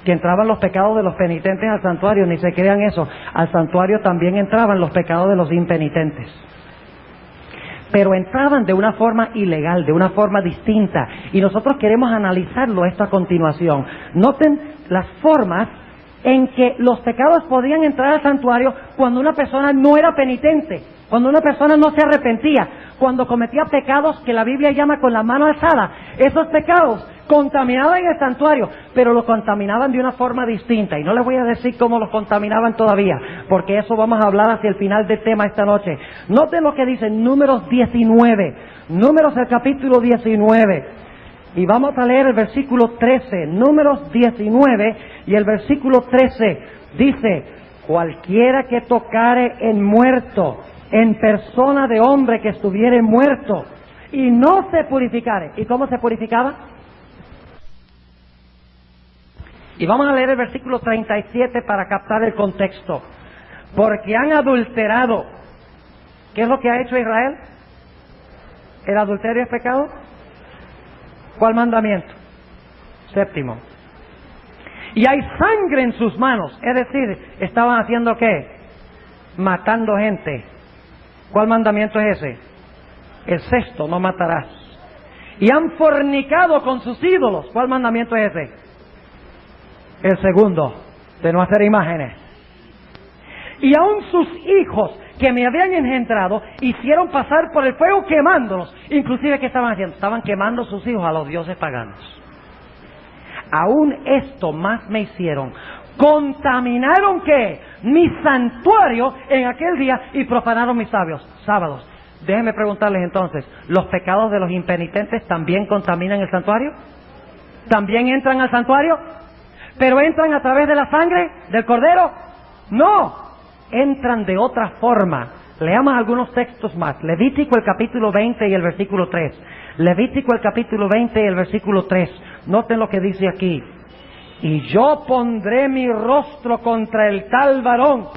que entraban los pecados de los penitentes al santuario, ni se crean eso. Al santuario también entraban los pecados de los impenitentes. Pero entraban de una forma ilegal, de una forma distinta. Y nosotros queremos analizarlo esto a continuación. Noten las formas en que los pecados podían entrar al santuario cuando una persona no era penitente. Cuando una persona no se arrepentía, cuando cometía pecados que la Biblia llama con la mano alzada, esos pecados contaminaban el santuario, pero lo contaminaban de una forma distinta. Y no les voy a decir cómo lo contaminaban todavía, porque eso vamos a hablar hacia el final del tema esta noche. Noten lo que dice Números 19, Números el capítulo 19. Y vamos a leer el versículo 13, Números 19 y el versículo 13 dice: cualquiera que tocare en muerto, en persona de hombre que estuviere muerto, y no se purificare. ¿Y cómo se purificaba? Y vamos a leer el versículo 37 para captar el contexto. Porque han adulterado. ¿Qué es lo que ha hecho Israel? ¿El adulterio es pecado? ¿Cuál mandamiento? Séptimo. Y hay sangre en sus manos. Es decir, ¿estaban haciendo qué? Matando gente. ¿Cuál mandamiento es ese? El sexto, no matarás. Y han fornicado con sus ídolos. ¿Cuál mandamiento es ese? El segundo, de no hacer imágenes. Y aún sus hijos que me habían engendrado hicieron pasar por el fuego quemándolos. Inclusive, ¿qué estaban haciendo? Estaban quemando sus hijos a los dioses paganos. Aún esto más me hicieron. Contaminaron ¿qué? Mi santuario en aquel día y profanaron mis sábados. Déjenme preguntarles entonces, ¿los pecados de los impenitentes también contaminan el santuario? ¿También entran al santuario? ¿Pero entran a través de la sangre del Cordero? No, entran de otra forma. Leamos algunos textos más. Levítico el capítulo 20 y el versículo 3. Levítico el capítulo 20 y el versículo 3. Noten lo que dice aquí. Y yo pondré mi rostro contra el tal varón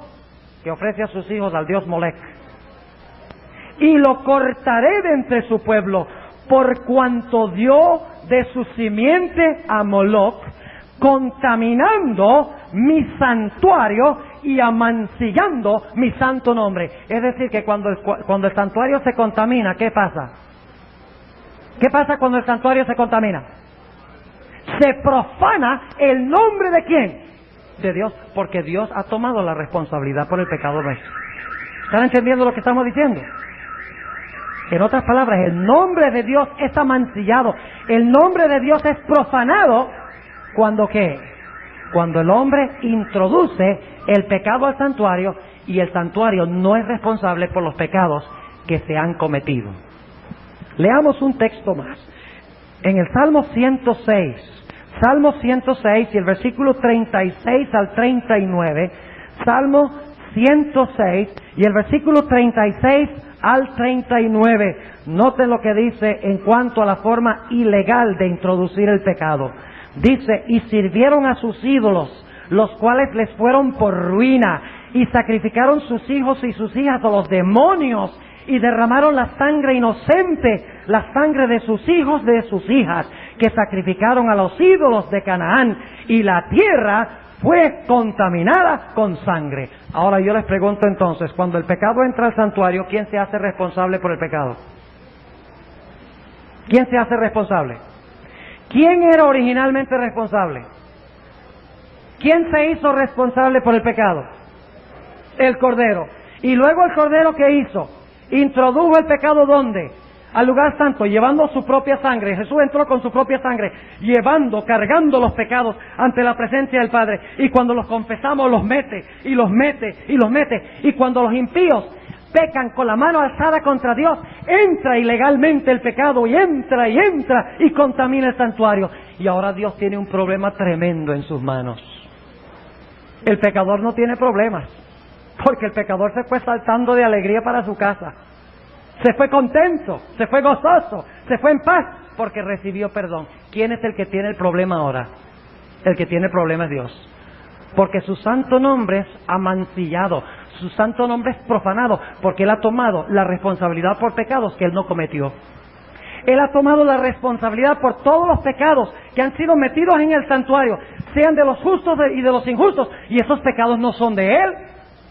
que ofrece a sus hijos al dios Molec, y lo cortaré de entre su pueblo, por cuanto dio de su simiente a Moloc, contaminando mi santuario y amancillando mi santo nombre. Es decir, que cuando el santuario se contamina, ¿qué pasa? ¿Qué pasa cuando el santuario se contamina? Se profana el nombre de ¿quién? De Dios, porque Dios ha tomado la responsabilidad por el pecado nuestro. ¿Están entendiendo lo que estamos diciendo? En otras palabras, el nombre de Dios es amancillado, el nombre de Dios es profanado. ¿Cuándo qué? Cuando el hombre introduce el pecado al santuario y el santuario no es responsable por los pecados que se han cometido. Leamos un texto más. En el Salmo 106 y el versículo 36 al 39, Salmo 106 y el versículo 36 al 39. Noten lo que dice en cuanto a la forma ilegal de introducir el pecado. Dice: y sirvieron a sus ídolos, los cuales les fueron por ruina, y sacrificaron sus hijos y sus hijas a los demonios, y derramaron la sangre inocente, la sangre de sus hijos, de sus hijas, que sacrificaron a los ídolos de Canaán, y la tierra fue contaminada con sangre. Ahora yo les pregunto entonces, cuando el pecado entra al santuario, ¿quién se hace responsable por el pecado? ¿Quién se hace responsable? ¿Quién era originalmente responsable? ¿Quién se hizo responsable por el pecado? El Cordero. Y luego el Cordero, ¿qué hizo? Introdujo el pecado ¿dónde? Al lugar santo, llevando su propia sangre. Jesús entró con su propia sangre, cargando los pecados ante la presencia del Padre. Y cuando los confesamos, los mete, y los mete, y los mete. Y cuando los impíos pecan con la mano alzada contra Dios, entra ilegalmente el pecado, y entra, y contamina el santuario. Y ahora Dios tiene un problema tremendo en sus manos. El pecador no tiene problemas, porque el pecador se fue saltando de alegría para su casa. Se fue contento, se fue gozoso, se fue en paz, porque recibió perdón. ¿Quién es el que tiene el problema ahora? El que tiene el problema es Dios. Porque su santo nombre es amancillado, su santo nombre es profanado, porque Él ha tomado la responsabilidad por pecados que Él no cometió. Él ha tomado la responsabilidad por todos los pecados que han sido metidos en el santuario, sean de los justos y de los injustos, y esos pecados no son de Él.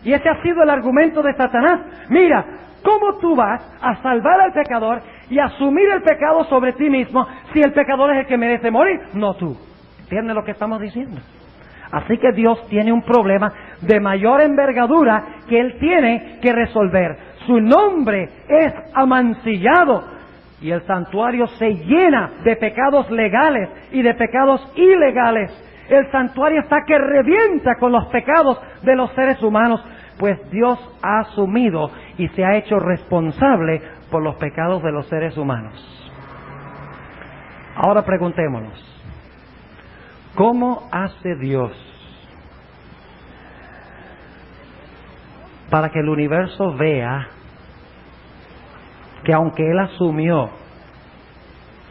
Y ese ha sido el argumento de Satanás. Mira, ¿cómo tú vas a salvar al pecador y asumir el pecado sobre ti mismo si el pecador es el que merece morir? No tú. ¿Entiendes lo que estamos diciendo? Así que Dios tiene un problema de mayor envergadura que Él tiene que resolver. Su nombre es amancillado y el santuario se llena de pecados legales y de pecados ilegales. El santuario está que revienta con los pecados de los seres humanos, pues Dios ha asumido y se ha hecho responsable por los pecados de los seres humanos. Ahora preguntémonos, ¿cómo hace Dios para que el universo vea que aunque Él asumió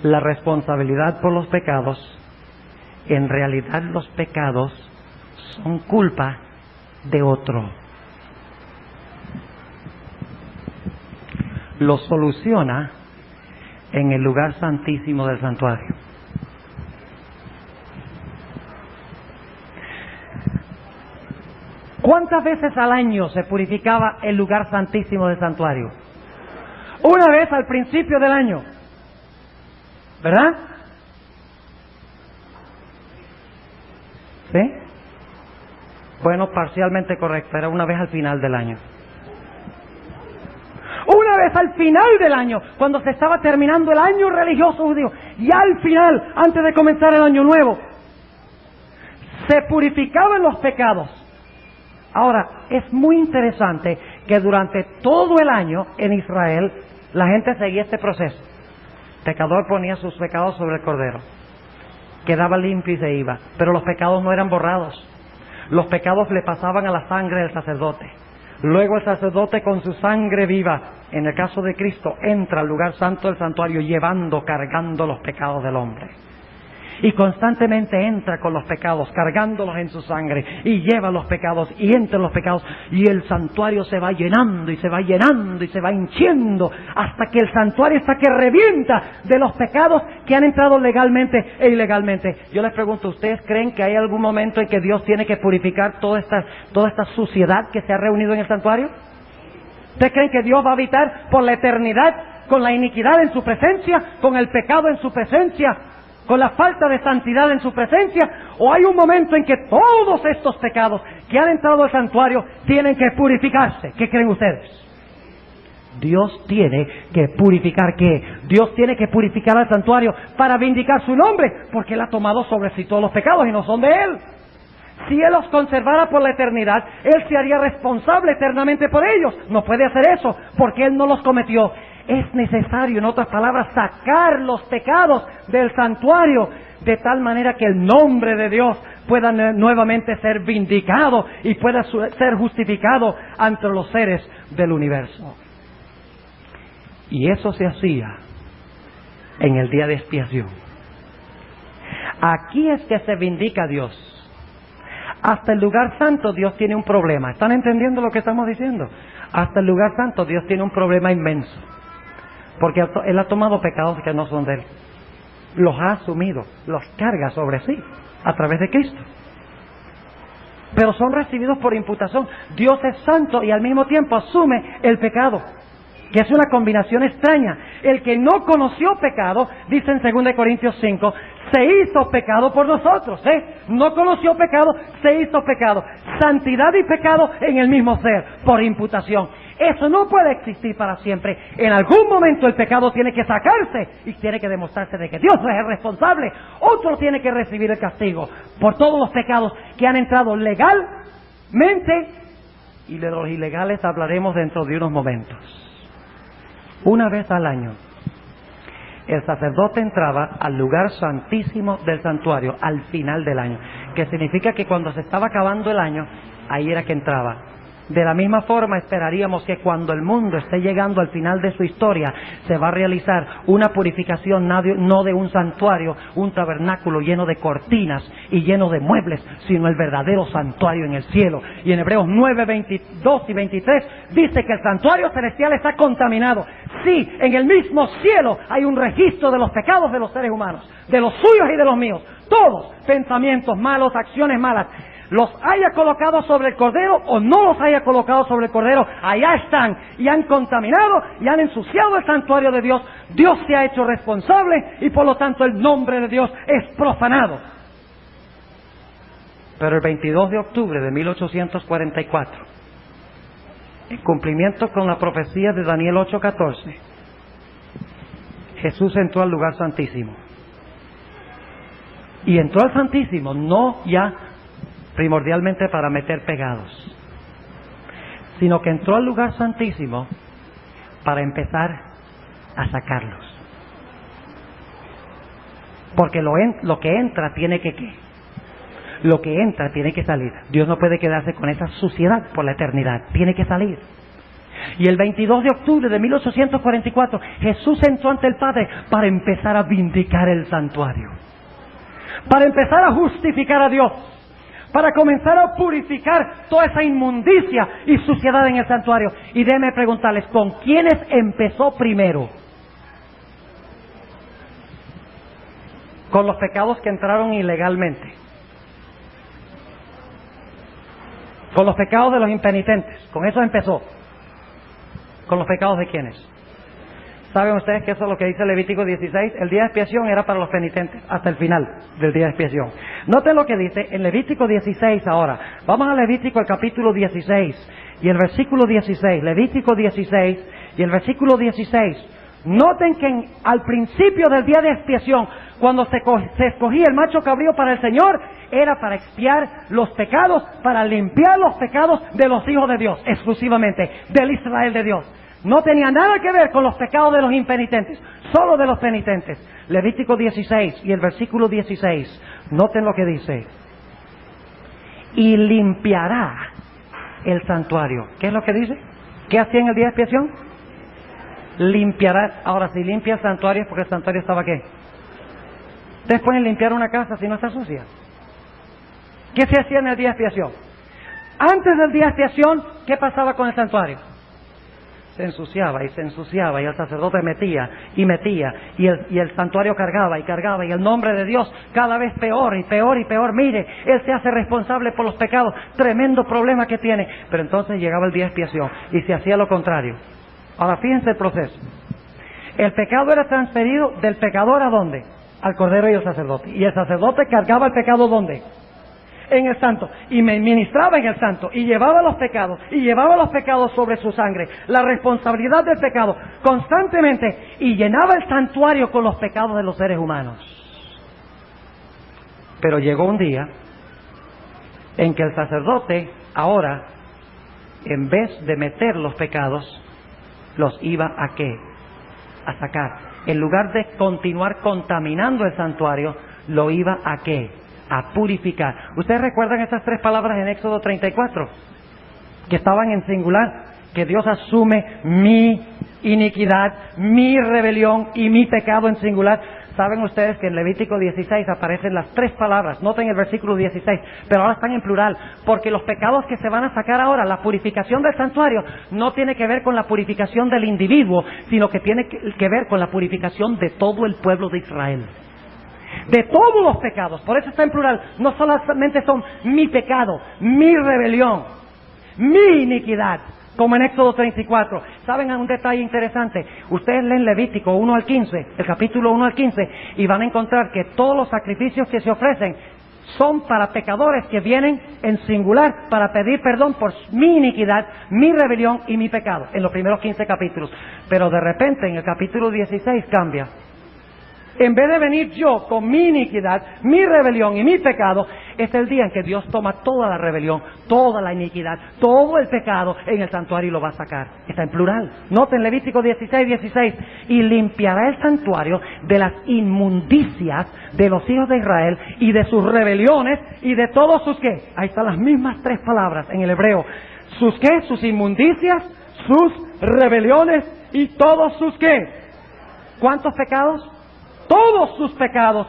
la responsabilidad por los pecados, en realidad los pecados son culpa de otro? Lo soluciona en el lugar santísimo del santuario. ¿Cuántas veces al año se purificaba el lugar santísimo del santuario? Una vez al principio del año, ¿verdad? ¿Sí? Bueno, parcialmente correcto, era una vez al final del año. Una vez al final del año, cuando se estaba terminando el año religioso judío, y al final, antes de comenzar el año nuevo, se purificaban los pecados. Ahora, es muy interesante que durante todo el año en Israel, la gente seguía este proceso. El pecador ponía sus pecados sobre el cordero, quedaba limpio y se iba, pero los pecados no eran borrados. Los pecados le pasaban a la sangre del sacerdote. Luego el sacerdote con su sangre viva, en el caso de Cristo, entra al lugar santo del santuario cargando los pecados del hombre. Y constantemente entra con los pecados, cargándolos en su sangre, y lleva los pecados, y entra los pecados, y el santuario se va llenando, y se va llenando, y se va hinchiendo, hasta que el santuario está que revienta de los pecados que han entrado legalmente e ilegalmente. Yo les pregunto, ¿ustedes creen que hay algún momento en que Dios tiene que purificar toda esta suciedad que se ha reunido en el santuario? ¿Ustedes creen que Dios va a habitar por la eternidad con la iniquidad en su presencia, con el pecado en su presencia, con la falta de santidad en su presencia? ¿O hay un momento en que todos estos pecados que han entrado al santuario tienen que purificarse? ¿Qué creen ustedes? Dios tiene que purificar ¿qué? Dios tiene que purificar al santuario para vindicar su nombre, porque Él ha tomado sobre sí todos los pecados y no son de Él. Si Él los conservara por la eternidad, Él se haría responsable eternamente por ellos. No puede hacer eso, porque Él no los cometió. Es necesario, en otras palabras, sacar los pecados del santuario, de tal manera que el nombre de Dios pueda nuevamente ser vindicado y pueda ser justificado ante los seres del universo. Y eso se hacía en el día de expiación. Aquí es que se vindica a Dios. Hasta el lugar santo Dios tiene un problema. ¿Están entendiendo lo que estamos diciendo? Hasta el lugar santo Dios tiene un problema inmenso. Porque Él ha tomado pecados que no son de Él. Los ha asumido, los carga sobre sí, a través de Cristo. Pero son recibidos por imputación. Dios es santo y al mismo tiempo asume el pecado, que es una combinación extraña. El que no conoció pecado, dice en 2 Corintios 5, se hizo pecado por nosotros, No conoció pecado, se hizo pecado. Santidad y pecado en el mismo ser, por imputación. Eso no puede existir para siempre. En algún momento el pecado tiene que sacarse y tiene que demostrarse de que Dios es el responsable. Otro tiene que recibir el castigo por todos los pecados que han entrado legalmente, y de los ilegales hablaremos dentro de unos momentos. Una vez al año, el sacerdote entraba al lugar santísimo del santuario al final del año, que significa que cuando se estaba acabando el año, ahí era que entraba. De la misma forma esperaríamos que cuando el mundo esté llegando al final de su historia, se va a realizar una purificación no de un santuario, un tabernáculo lleno de cortinas y lleno de muebles, sino el verdadero santuario en el cielo. Y en Hebreos 9, 22 y 23 dice que el santuario celestial está contaminado. Sí, en el mismo cielo hay un registro de los pecados de los seres humanos, de los suyos y de los míos. Todos, pensamientos malos, acciones malas, los haya colocado sobre el Cordero o no los haya colocado sobre el Cordero, allá están y han contaminado y han ensuciado el santuario de Dios. Dios se ha hecho responsable y por lo tanto el nombre de Dios es profanado. Pero el 22 de octubre de 1844, en cumplimiento con la profecía de Daniel 8:14, Jesús entró al lugar santísimo. Y entró al Santísimo no ya primordialmente para meter pecados, sino que entró al lugar santísimo para empezar a sacarlos. Porque lo que entra tiene que ¿qué? Lo que entra tiene que salir. Dios no puede quedarse con esa suciedad por la eternidad, tiene que salir. Y el 22 de octubre de 1844 Jesús entró ante el Padre para empezar a vindicar el santuario, para empezar a justificar a Dios, para comenzar a purificar toda esa inmundicia y suciedad en el santuario. Y déjenme preguntarles, ¿con quiénes empezó primero? Con los pecados que entraron ilegalmente, con los pecados de los impenitentes. Con eso empezó. ¿Con los pecados de quiénes? ¿Saben ustedes que eso es lo que dice Levítico 16? El día de expiación era para los penitentes hasta el final del día de expiación. Noten lo que dice en Levítico 16 ahora. Vamos a Levítico, el capítulo 16 y el versículo 16. Levítico 16 y el versículo 16. Noten que al principio del día de expiación, cuando se escogía el macho cabrío para el Señor, era para expiar los pecados, para limpiar los pecados de los hijos de Dios, exclusivamente, del Israel de Dios. No tenía nada que ver con los pecados de los impenitentes, solo de los penitentes. Levítico 16 y el versículo 16. Noten lo que dice. Y limpiará el santuario. ¿Qué es lo que dice? ¿Qué hacía en el día de expiación? Limpiará. Ahora, si limpia el santuario es porque el santuario estaba ¿qué? Ustedes pueden limpiar una casa si no está sucia. ¿Qué se hacía en el día de expiación? Antes del día de expiación, ¿qué pasaba con el santuario? Se ensuciaba y se ensuciaba y el sacerdote metía y el santuario cargaba y el nombre de Dios cada vez peor y peor y peor. Mire, Él se hace responsable por los pecados, tremendo problema que tiene. Pero entonces llegaba el día de expiación y se hacía lo contrario. Ahora fíjense el proceso. El pecado era transferido del pecador ¿a dónde? Al cordero y al sacerdote. Y el sacerdote cargaba el pecado ¿dónde? En el santo, y me ministraba en el santo, y llevaba los pecados sobre su sangre, la responsabilidad del pecado, constantemente, y llenaba el santuario con los pecados de los seres humanos. Pero llegó un día en que el sacerdote, ahora, en vez de meter los pecados, los iba ¿a qué? A sacar. En lugar de continuar contaminando el santuario, lo iba ¿a qué? A purificar. ¿Ustedes recuerdan estas tres palabras en Éxodo 34? Que estaban en singular, que Dios asume mi iniquidad, mi rebelión y mi pecado en singular. Saben ustedes que en Levítico 16 aparecen las tres palabras, noten el versículo 16, pero ahora están en plural, porque los pecados que se van a sacar ahora, la purificación del santuario, no tiene que ver con la purificación del individuo, sino que tiene que ver con la purificación de todo el pueblo de Israel. De todos los pecados, por eso está en plural, no solamente son mi pecado, mi rebelión, mi iniquidad, como en Éxodo 34. ¿Saben un detalle interesante? Ustedes leen Levítico 1 al 15, el capítulo 1 al 15, y van a encontrar que todos los sacrificios que se ofrecen son para pecadores que vienen en singular para pedir perdón por mi iniquidad, mi rebelión y mi pecado, en los primeros 15 capítulos. Pero de repente en el capítulo 16 cambia. En vez de venir yo con mi iniquidad, mi rebelión y mi pecado, es el día en que Dios toma toda la rebelión, toda la iniquidad, todo el pecado en el santuario y lo va a sacar. Está en plural. Noten Levítico 16, y limpiará el santuario de las inmundicias de los hijos de Israel y de sus rebeliones y de todos sus ¿qué? Ahí están las mismas tres palabras en el hebreo. ¿Sus qué? Sus inmundicias, sus rebeliones y todos sus ¿qué? ¿Cuántos pecados? Todos sus pecados.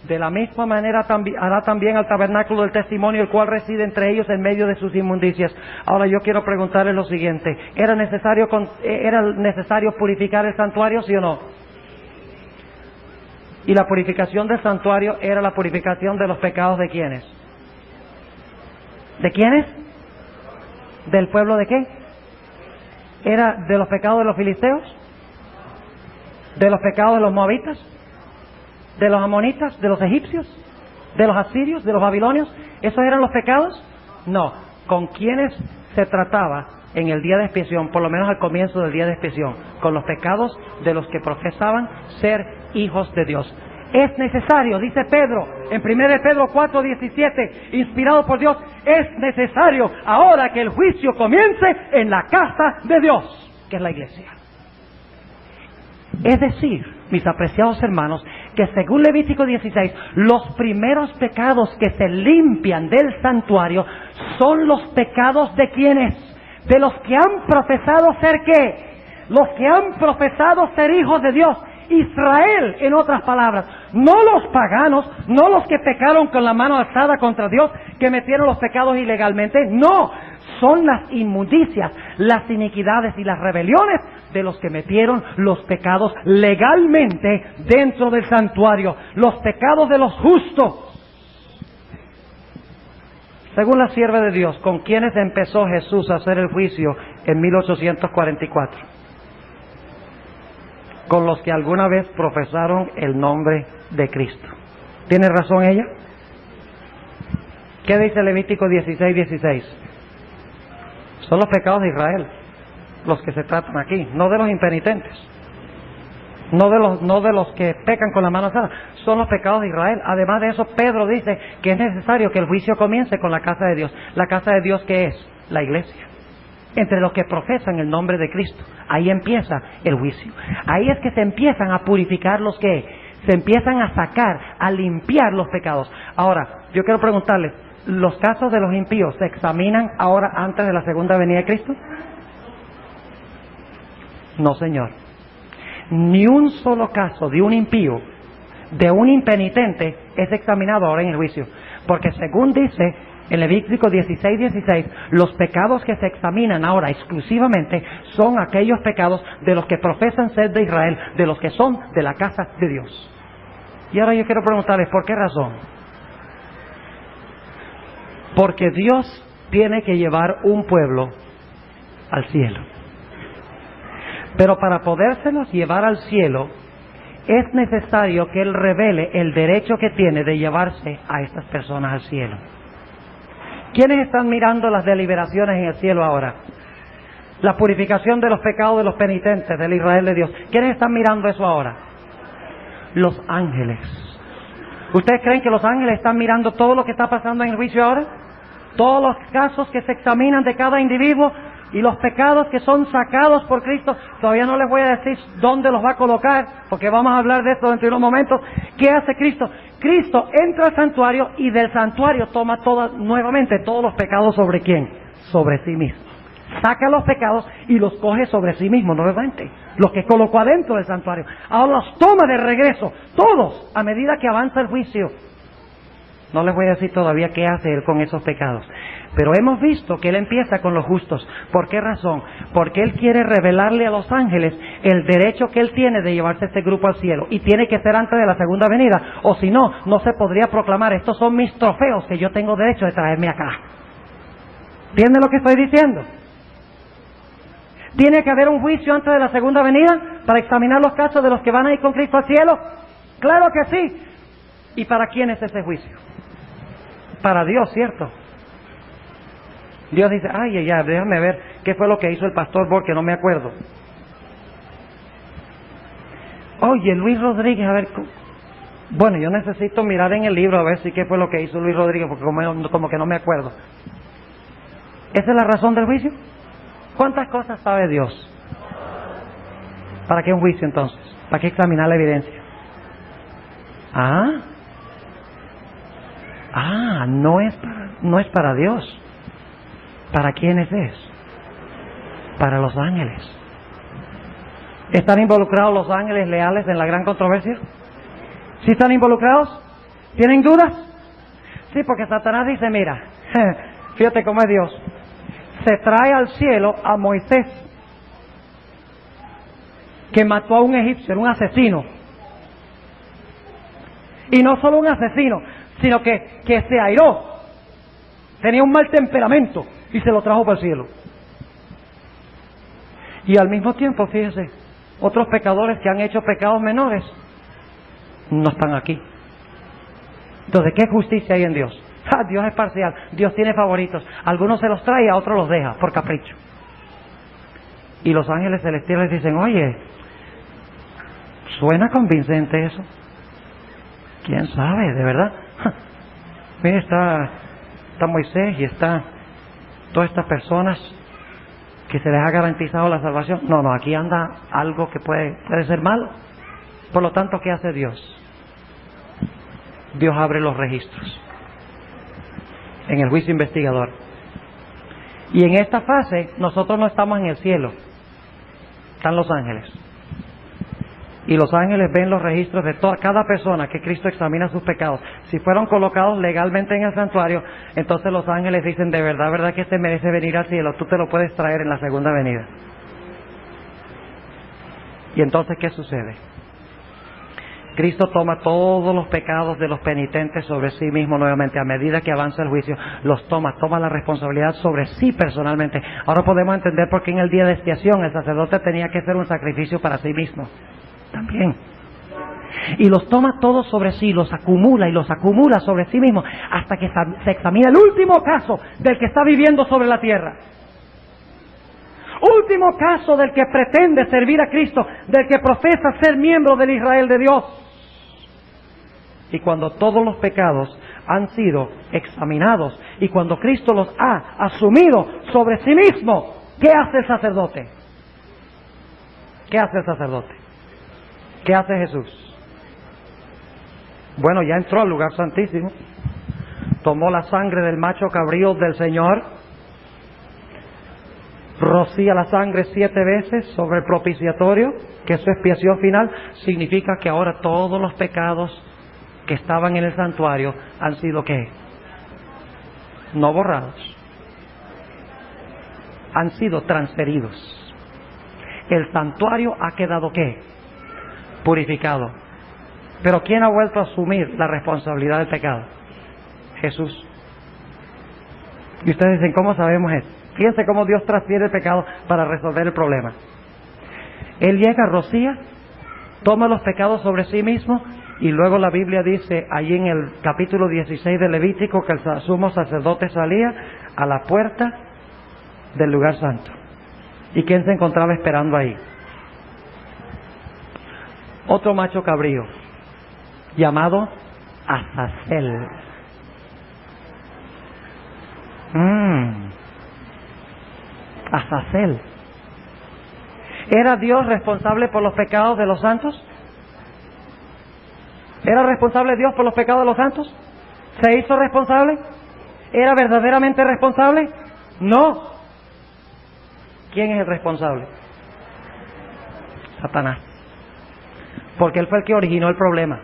De la misma manera hará también al tabernáculo del testimonio, el cual reside entre ellos en medio de sus inmundicias. Ahora yo quiero preguntarles lo siguiente: ¿era necesario purificar el santuario, sí o no? Y la purificación del santuario era la purificación de los pecados ¿de quiénes? ¿De quiénes? ¿Del pueblo de qué? ¿Era de los pecados de los filisteos? ¿De los pecados de los moabitas? ¿De los amonitas? ¿De los egipcios? ¿De los asirios? ¿De los babilonios? ¿Esos eran los pecados? No. ¿Con quiénes se trataba en el día de expiación, por lo menos al comienzo del día de expiación? Con los pecados de los que profesaban ser hijos de Dios. Es necesario, dice Pedro, en 1 Pedro 4:17, inspirado por Dios, es necesario ahora que el juicio comience en la casa de Dios, que es la iglesia. Es decir, mis apreciados hermanos, que según Levítico 16, los primeros pecados que se limpian del santuario son los pecados de quienes, de los que han profesado ser ¿qué? Los que han profesado ser hijos de Dios. Israel, en otras palabras, no los paganos, no los que pecaron con la mano alzada contra Dios, que metieron los pecados ilegalmente, no, son las inmundicias, las iniquidades y las rebeliones de los que metieron los pecados legalmente dentro del santuario, los pecados de los justos. Según la sierva de Dios, ¿con quienes empezó Jesús a hacer el juicio en 1844? Con los que alguna vez profesaron el nombre de Cristo. ¿Tiene razón ella? ¿Qué dice Levítico 16:16? Son los pecados de Israel los que se tratan aquí, no de los impenitentes, no de los que pecan con la mano alzada, son los pecados de Israel. Además de eso, Pedro dice que es necesario que el juicio comience con la casa de Dios. ¿La casa de Dios qué es? La iglesia. Entre los que profesan el nombre de Cristo. Ahí empieza el juicio. Ahí es que se empiezan a purificar los que se empiezan a sacar, a limpiar los pecados. Ahora, yo quiero preguntarles, ¿los casos de los impíos se examinan ahora antes de la segunda venida de Cristo? No, señor. Ni un solo caso de un impío, de un impenitente, es examinado ahora en el juicio. Porque según dice en Levítico 16:16, los pecados que se examinan ahora exclusivamente son aquellos pecados de los que profesan ser de Israel, de los que son de la casa de Dios. Y ahora yo quiero preguntarles, ¿por qué razón? Porque Dios tiene que llevar un pueblo al cielo. Pero para podérselos llevar al cielo, es necesario que Él revele el derecho que tiene de llevarse a estas personas al cielo. ¿Quiénes están mirando las deliberaciones en el cielo ahora? La purificación de los pecados de los penitentes del Israel de Dios. ¿Quiénes están mirando eso ahora? Los ángeles. ¿Ustedes creen que los ángeles están mirando todo lo que está pasando en el juicio ahora? Todos los casos que se examinan de cada individuo y los pecados que son sacados por Cristo. Todavía no les voy a decir dónde los va a colocar, porque vamos a hablar de esto dentro de unos momentos. ¿Qué hace Cristo? Cristo entra al santuario y del santuario toma nuevamente todos los pecados. ¿Sobre quién? Sobre sí mismo. Saca los pecados y los coge sobre sí mismo nuevamente, los que colocó adentro del santuario. Ahora los toma de regreso, todos, a medida que avanza el juicio. No les voy a decir todavía qué hace Él con esos pecados. Pero hemos visto que Él empieza con los justos. ¿Por qué razón? Porque Él quiere revelarle a los ángeles el derecho que Él tiene de llevarse este grupo al cielo. Y tiene que ser antes de la segunda venida. O si no, no se podría proclamar: estos son mis trofeos que yo tengo derecho de traerme acá. ¿Entienden lo que estoy diciendo? ¿Tiene que haber un juicio antes de la segunda venida para examinar los casos de los que van a ir con Cristo al cielo? ¡Claro que sí! ¿Y para quién es ese juicio? Para Dios, ¿cierto? Dios dice: ay, ya, déjame ver qué fue lo que hizo el pastor porque no me acuerdo. Oye, Luis Rodríguez, a ver, bueno, yo necesito mirar en el libro a ver si qué fue lo que hizo Luis Rodríguez, porque como que no me acuerdo. ¿Esa es la razón del juicio? ¿Cuántas cosas sabe Dios? ¿Para qué un juicio entonces? ¿Para qué examinar la evidencia? No es para Dios. ¿Para quiénes es? Para los ángeles. ¿Están involucrados los ángeles leales en la gran controversia? ¿Sí están involucrados? ¿Tienen dudas? Sí, porque Satanás dice: mira, fíjate cómo es Dios. Se trae al cielo a Moisés, que mató a un egipcio, era un asesino. Y no solo un asesino, sino que se airó, tenía un mal temperamento y se lo trajo para el cielo. Y al mismo tiempo, fíjese, otros pecadores que han hecho pecados menores no están aquí. Entonces, ¿qué justicia hay en Dios? Dios es parcial, Dios tiene favoritos. Algunos se los trae y a otros los deja por capricho. Y los ángeles celestiales dicen, oye, ¿suena convincente eso? ¿Quién sabe, de verdad? Mire, está Moisés y está todas estas personas que se les ha garantizado la salvación. No, aquí anda algo que puede ser malo. Por lo tanto, ¿qué hace Dios? Dios abre los registros en el juicio investigador. Y en esta fase, nosotros no estamos en el cielo, están los ángeles. Y los ángeles ven los registros de cada persona que Cristo examina sus pecados. Si fueron colocados legalmente en el santuario, entonces los ángeles dicen, de verdad que este merece venir al cielo, tú te lo puedes traer en la segunda venida. Y entonces, ¿qué sucede? Cristo toma todos los pecados de los penitentes sobre sí mismo nuevamente. A medida que avanza el juicio, los toma la responsabilidad sobre sí personalmente. Ahora podemos entender por qué en el día de expiación el sacerdote tenía que hacer un sacrificio para sí mismo también. Y los toma todos sobre sí, los acumula sobre sí mismo, hasta que se examina el último caso del que está viviendo sobre la tierra. Último caso del que pretende servir a Cristo, del que profesa ser miembro del Israel de Dios. Y cuando todos los pecados han sido examinados y cuando Cristo los ha asumido sobre sí mismo, ¿qué hace el sacerdote? ¿Qué hace el sacerdote? ¿Qué hace Jesús? Bueno, ya entró al lugar santísimo, tomó la sangre del macho cabrío del Señor, rocía la sangre 7 veces sobre el propiciatorio, que su expiación final significa que ahora todos los pecados que estaban en el santuario han sido ¿qué? No borrados, han sido transferidos. El santuario ha quedado ¿qué? Purificado. Pero ¿quién ha vuelto a asumir la responsabilidad del pecado? Jesús. Y ustedes dicen, ¿cómo sabemos esto? Fíjense cómo Dios transfiere el pecado para resolver el problema. Él llega, rocía, toma los pecados sobre sí mismo, y luego la Biblia dice, allí en el capítulo 16 de Levítico, que el sumo sacerdote salía a la puerta del lugar santo. ¿Y quién se encontraba esperando ahí? Otro macho cabrío, llamado Azazel. Azazel. ¿Era Dios responsable por los pecados de los santos? ¿Era responsable Dios por los pecados de los santos? ¿Se hizo responsable? ¿Era verdaderamente responsable? No. ¿Quién es el responsable? Satanás. Porque él fue el que originó el problema.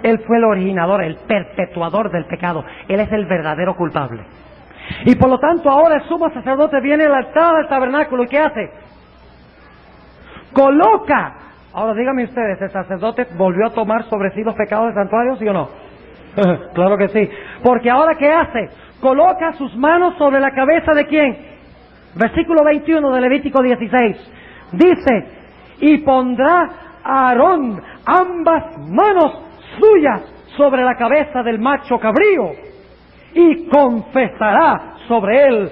Él fue el originador, el perpetuador del pecado. Él es el verdadero culpable. Y por lo tanto ahora el sumo sacerdote viene al altar del tabernáculo. ¿Y qué hace? Coloca. Ahora díganme ustedes, ¿el sacerdote volvió a tomar sobre sí los pecados del santuario, sí o no? Claro que sí. Porque ahora ¿qué hace? Coloca sus manos sobre la cabeza de ¿quién? Versículo 21 de Levítico 16. Dice, y pondrá a Aarón ambas manos suyas sobre la cabeza del macho cabrío y confesará sobre él.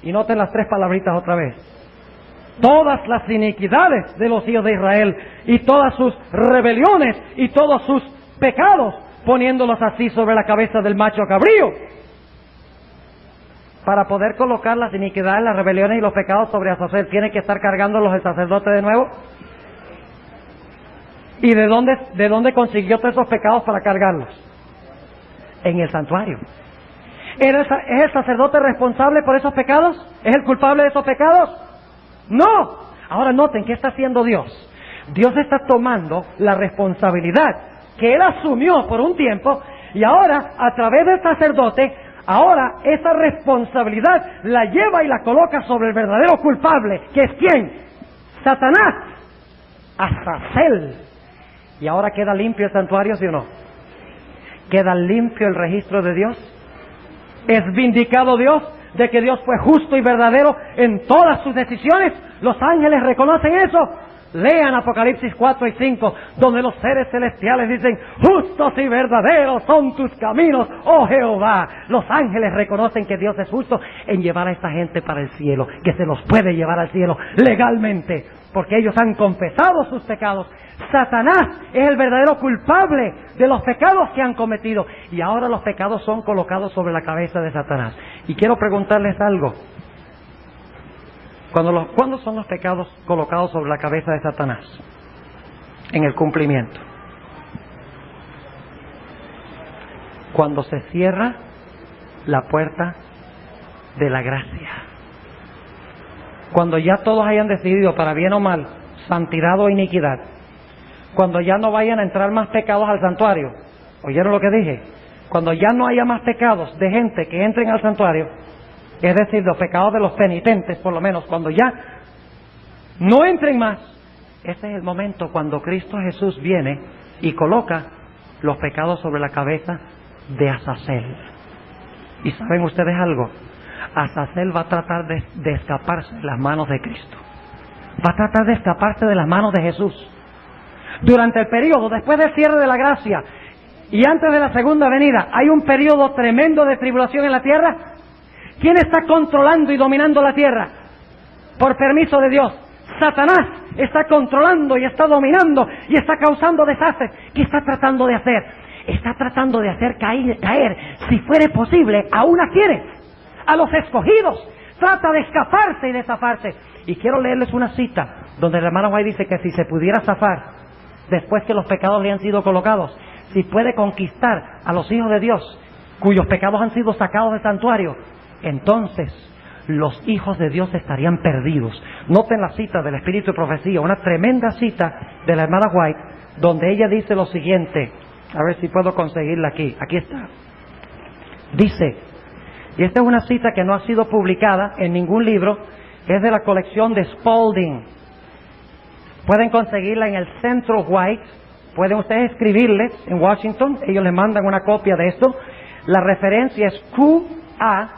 Y noten las 3 palabritas otra vez. Todas las iniquidades de los hijos de Israel y todas sus rebeliones y todos sus pecados, poniéndolos así sobre la cabeza del macho cabrío. Para poder colocar las iniquidades, las rebeliones y los pecados sobre Azazel, ¿tiene que estar cargándolos el sacerdote de nuevo? ¿Y de dónde consiguió todos esos pecados para cargarlos? En el santuario. ¿Es el sacerdote responsable por esos pecados? ¿Es el culpable de esos pecados? ¡No! Ahora noten, ¿qué está haciendo Dios? Dios está tomando la responsabilidad que Él asumió por un tiempo, y ahora, a través del sacerdote, ahora esa responsabilidad la lleva y la coloca sobre el verdadero culpable, que es ¿quién? Satanás, Azazel. Y ahora queda limpio el santuario, ¿sí o no? ¿Queda limpio el registro de Dios? ¿Es vindicado Dios de que Dios fue justo y verdadero en todas sus decisiones? ¿Los ángeles reconocen eso? Lean Apocalipsis 4 y 5, donde los seres celestiales dicen: justos y verdaderos son tus caminos, oh Jehová. Los ángeles reconocen que Dios es justo en llevar a esta gente para el cielo, que se los puede llevar al cielo legalmente, porque ellos han confesado sus pecados. Satanás es el verdadero culpable de los pecados que han cometido, y ahora los pecados son colocados sobre la cabeza de Satanás. Y quiero preguntarles algo. ¿Cuándo son los pecados colocados sobre la cabeza de Satanás? En el cumplimiento. Cuando se cierra la puerta de la gracia. Cuando ya todos hayan decidido, para bien o mal, santidad o iniquidad. Cuando ya no vayan a entrar más pecados al santuario. ¿Oyeron lo que dije? Cuando ya no haya más pecados de gente que entren al santuario, es decir, los pecados de los penitentes, por lo menos, cuando ya no entren más, ese es el momento cuando Cristo Jesús viene y coloca los pecados sobre la cabeza de Azazel. ¿Y saben ustedes algo? Azazel va a tratar de escaparse de las manos de Cristo. Va a tratar de escaparse de las manos de Jesús. Durante el periodo, después del cierre de la gracia y antes de la segunda venida, hay un periodo tremendo de tribulación en la tierra. ¿Quién está controlando y dominando la tierra? Por permiso de Dios. Satanás está controlando y está dominando y está causando desastres. ¿Qué está tratando de hacer? Está tratando de hacer caer, si fuere posible, aún a quienes, a los escogidos. Trata de escaparse y de zafarse. Y quiero leerles una cita donde la hermana White dice que si se pudiera zafar después que los pecados le han sido colocados, si puede conquistar a los hijos de Dios cuyos pecados han sido sacados del santuario, entonces los hijos de Dios estarían perdidos. Noten la cita del Espíritu de Profecía, una tremenda cita de la hermana White, donde ella dice lo siguiente. A ver si puedo conseguirla aquí. Aquí está. Dice, y esta es una cita que no ha sido publicada en ningún libro, es de la colección de Spalding. Pueden conseguirla en el Centro White. Pueden ustedes escribirles en Washington, ellos les mandan una copia de esto. La referencia es QA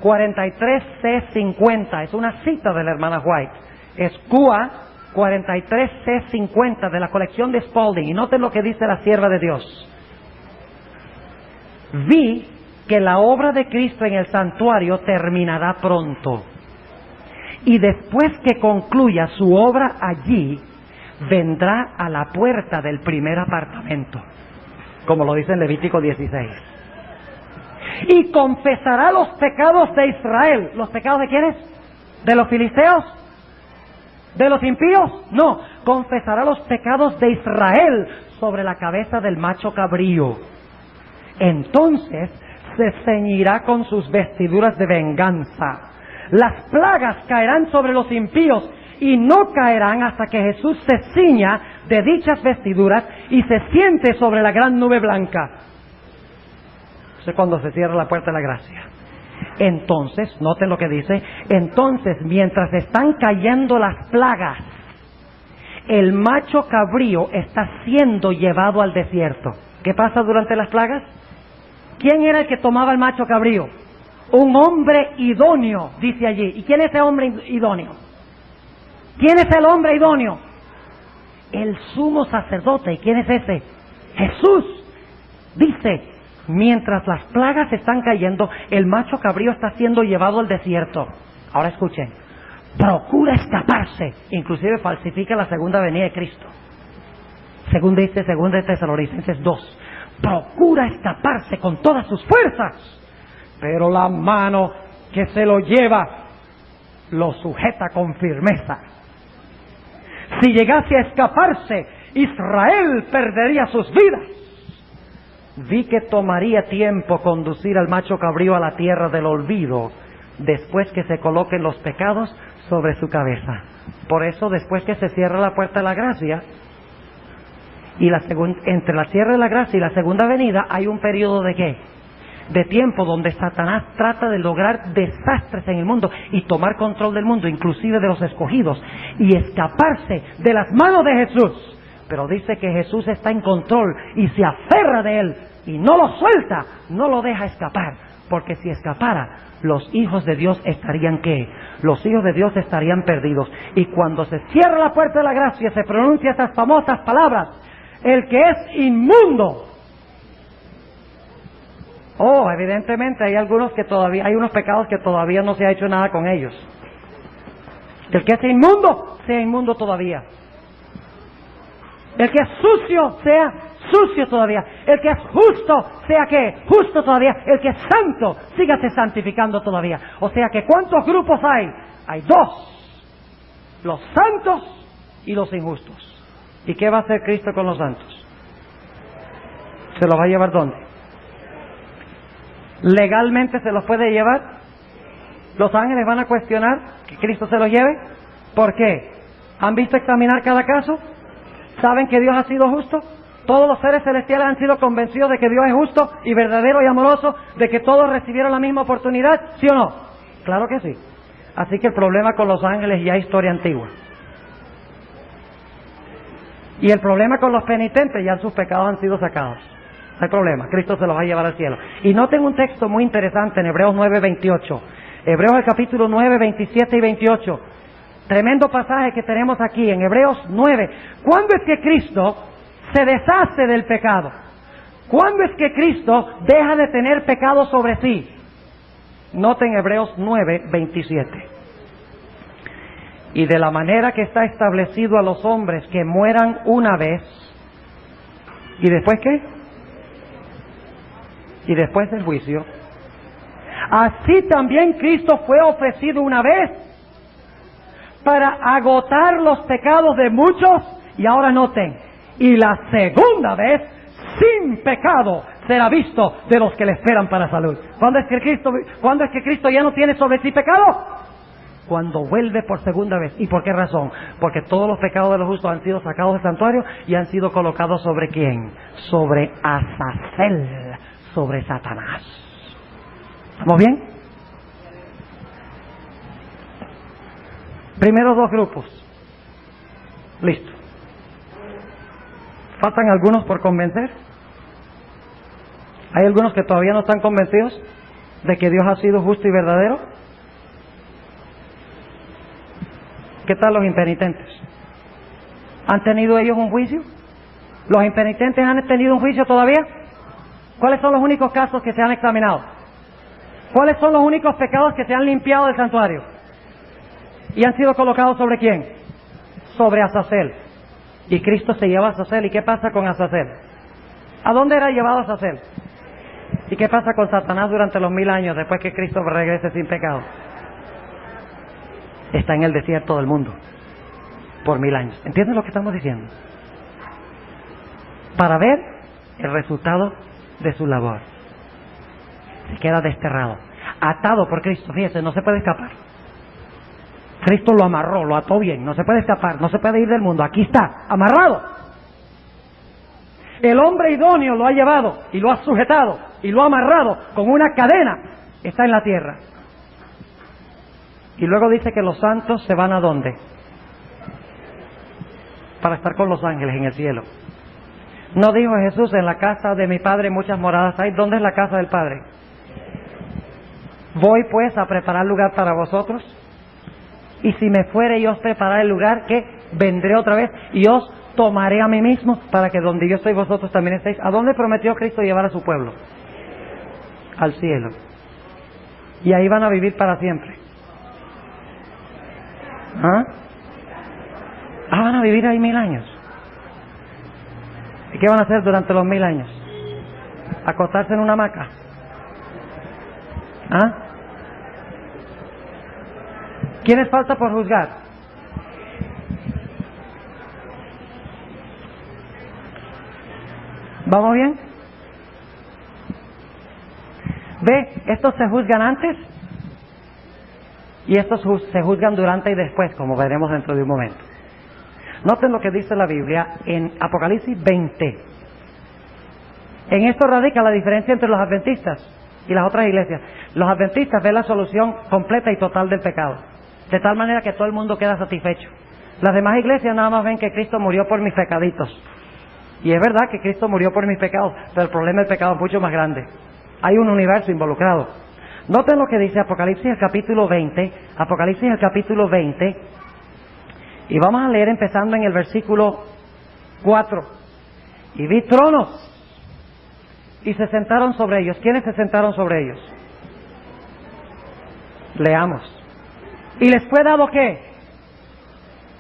43C50, es una cita de la hermana White. Es QA 43C50 de la colección de Spalding. Y noten lo que dice la sierva de Dios. Vi que la obra de Cristo en el santuario terminará pronto. Y después que concluya su obra allí, vendrá a la puerta del primer apartamento, como lo dice en Levítico 16. Y confesará los pecados de Israel. ¿Los pecados de quiénes? ¿De los filisteos? ¿De los impíos? No, confesará los pecados de Israel sobre la cabeza del macho cabrío. Entonces se ceñirá con sus vestiduras de venganza. Las plagas caerán sobre los impíos y no caerán hasta que Jesús se ciña de dichas vestiduras y se siente sobre la gran nube blanca. Eso es cuando se cierra la puerta de la gracia. Entonces, noten lo que dice, entonces mientras están cayendo las plagas, el macho cabrío está siendo llevado al desierto. ¿Qué pasa durante las plagas? ¿Quién era el que tomaba el macho cabrío? Un hombre idóneo, dice allí. ¿Y quién es ese hombre idóneo? ¿Quién es el hombre idóneo? El sumo sacerdote. ¿Y quién es ese? Jesús. Dice, mientras las plagas están cayendo, el macho cabrío está siendo llevado al desierto. Ahora escuchen. Procura escaparse. Inclusive falsifica la segunda venida de Cristo. Según dice 2 Tesalonicenses 2. Procura escaparse con todas sus fuerzas. Pero la mano que se lo lleva lo sujeta con firmeza. Si llegase a escaparse, Israel perdería sus vidas. Vi que tomaría tiempo conducir al macho cabrío a la tierra del olvido, después que se coloquen los pecados sobre su cabeza. Por eso, después que se cierra la puerta de la gracia, y entre la cierre de la gracia y la segunda venida, hay un periodo de ¿qué? De tiempo donde Satanás trata de lograr desastres en el mundo y tomar control del mundo, inclusive de los escogidos, y escaparse de las manos de Jesús. Pero dice que Jesús está en control y se aferra de él y no lo suelta, no lo deja escapar, Porque si escapara, los hijos de Dios estarían ¿qué? Los hijos de Dios estarían perdidos. Y cuando se cierra la puerta de la gracia, se pronuncia estas famosas palabras: el que es inmundo. Oh, evidentemente hay algunos que todavía, hay unos pecados que todavía no se ha hecho nada con ellos. El que es inmundo, sea inmundo todavía. El que es sucio, sea sucio todavía. El que es justo, sea ¿qué? Justo todavía. El que es santo, sígase santificando todavía. O sea que ¿cuántos grupos hay? Hay dos: los santos y los injustos. ¿Y qué va a hacer Cristo con los santos? ¿Se los va a llevar dónde? ¿Legalmente se los puede llevar? ¿Los ángeles van a cuestionar que Cristo se los lleve? ¿Por qué? ¿Han visto examinar cada caso? ¿Saben que Dios ha sido justo? ¿Todos los seres celestiales han sido convencidos de que Dios es justo y verdadero y amoroso? ¿De que todos recibieron la misma oportunidad? ¿Sí o no? Claro que sí. Así que el problema con los ángeles ya es historia antigua. Y el problema con los penitentes, ya sus pecados han sido sacados. No hay problema, Cristo se los va a llevar al cielo. Y noten un texto muy interesante en Hebreos 9:28. Hebreos el capítulo 9, 27 y 28. Tremendo pasaje que tenemos aquí en Hebreos 9. ¿Cuándo es que Cristo se deshace del pecado? ¿Cuándo es que Cristo deja de tener pecado sobre sí? Noten Hebreos 9, 27. Y de la manera que está establecido a los hombres que mueran una vez. ¿Y después qué? Y después del juicio. Así también Cristo fue ofrecido una vez para agotar los pecados de muchos. Y ahora noten, y la segunda vez sin pecado será visto de los que le esperan para salud. ¿Cuándo es que Cristo ya no tiene sobre sí pecado? Cuando vuelve por segunda vez. ¿Y por qué razón? Porque todos los pecados de los justos han sido sacados del santuario y han sido colocados ¿sobre quién? Sobre Azazel, sobre Satanás. ¿Estamos bien? Primero dos grupos. Listo. ¿Faltan algunos por convencer? ¿Hay algunos que todavía no están convencidos de que Dios ha sido justo y verdadero? ¿Qué tal los impenitentes? ¿Han tenido ellos un juicio? ¿Los impenitentes han tenido un juicio todavía? ¿Cuáles son los únicos casos que se han examinado? ¿Cuáles son los únicos pecados que se han limpiado del santuario? ¿Y han sido colocados sobre quién? Sobre Azazel. Y Cristo se lleva a Azazel. ¿Y qué pasa con Azazel? ¿A dónde era llevado Azazel? ¿Y qué pasa con Satanás durante los 1000 años después que Cristo regrese sin pecado? Está en el desierto del mundo por 1000 años. ¿Entienden lo que estamos diciendo? Para ver el resultado de su labor. Se queda desterrado, atado por Cristo. Fíjense, no se puede escapar. Cristo lo amarró, lo ató bien, no se puede escapar, no se puede ir del mundo. Aquí está, amarrado. El hombre idóneo lo ha llevado y lo ha sujetado y lo ha amarrado con una cadena. Está en la tierra. Y luego dice que los santos se van ¿a dónde? Para estar con los ángeles en el cielo. ¿No dijo Jesús, en la casa de mi Padre muchas moradas hay? ¿Dónde es la casa del Padre? Voy pues a preparar lugar para vosotros. Y si me fuere y os preparar el lugar, ¿qué? Vendré otra vez y os tomaré a mí mismo, para que donde yo estoy vosotros también estéis. ¿A dónde prometió Cristo llevar a su pueblo? Al cielo. Y ahí van a vivir para siempre. Van a vivir ahí 1000 años. ¿Y qué van a hacer durante los 1000 años? ¿Acostarse en una hamaca? ¿Quiénes falta por juzgar? ¿Vamos bien? ¿Ve? Estos se juzgan antes y estos se juzgan durante y después, como veremos dentro de un momento. Noten lo que dice la Biblia en Apocalipsis 20. En esto radica la diferencia entre los adventistas y las otras iglesias. Los adventistas ven la solución completa y total del pecado, de tal manera que todo el mundo queda satisfecho. Las demás iglesias nada más ven que Cristo murió por mis pecaditos. Y es verdad que Cristo murió por mis pecados, pero el problema del pecado es mucho más grande. Hay un universo involucrado. Noten lo que dice Apocalipsis el capítulo 20, Apocalipsis el capítulo 20, y vamos a leer empezando en el versículo 4. Y vi tronos, y se sentaron sobre ellos. ¿Quiénes se sentaron sobre ellos? Leamos. Y les fue dado ¿qué?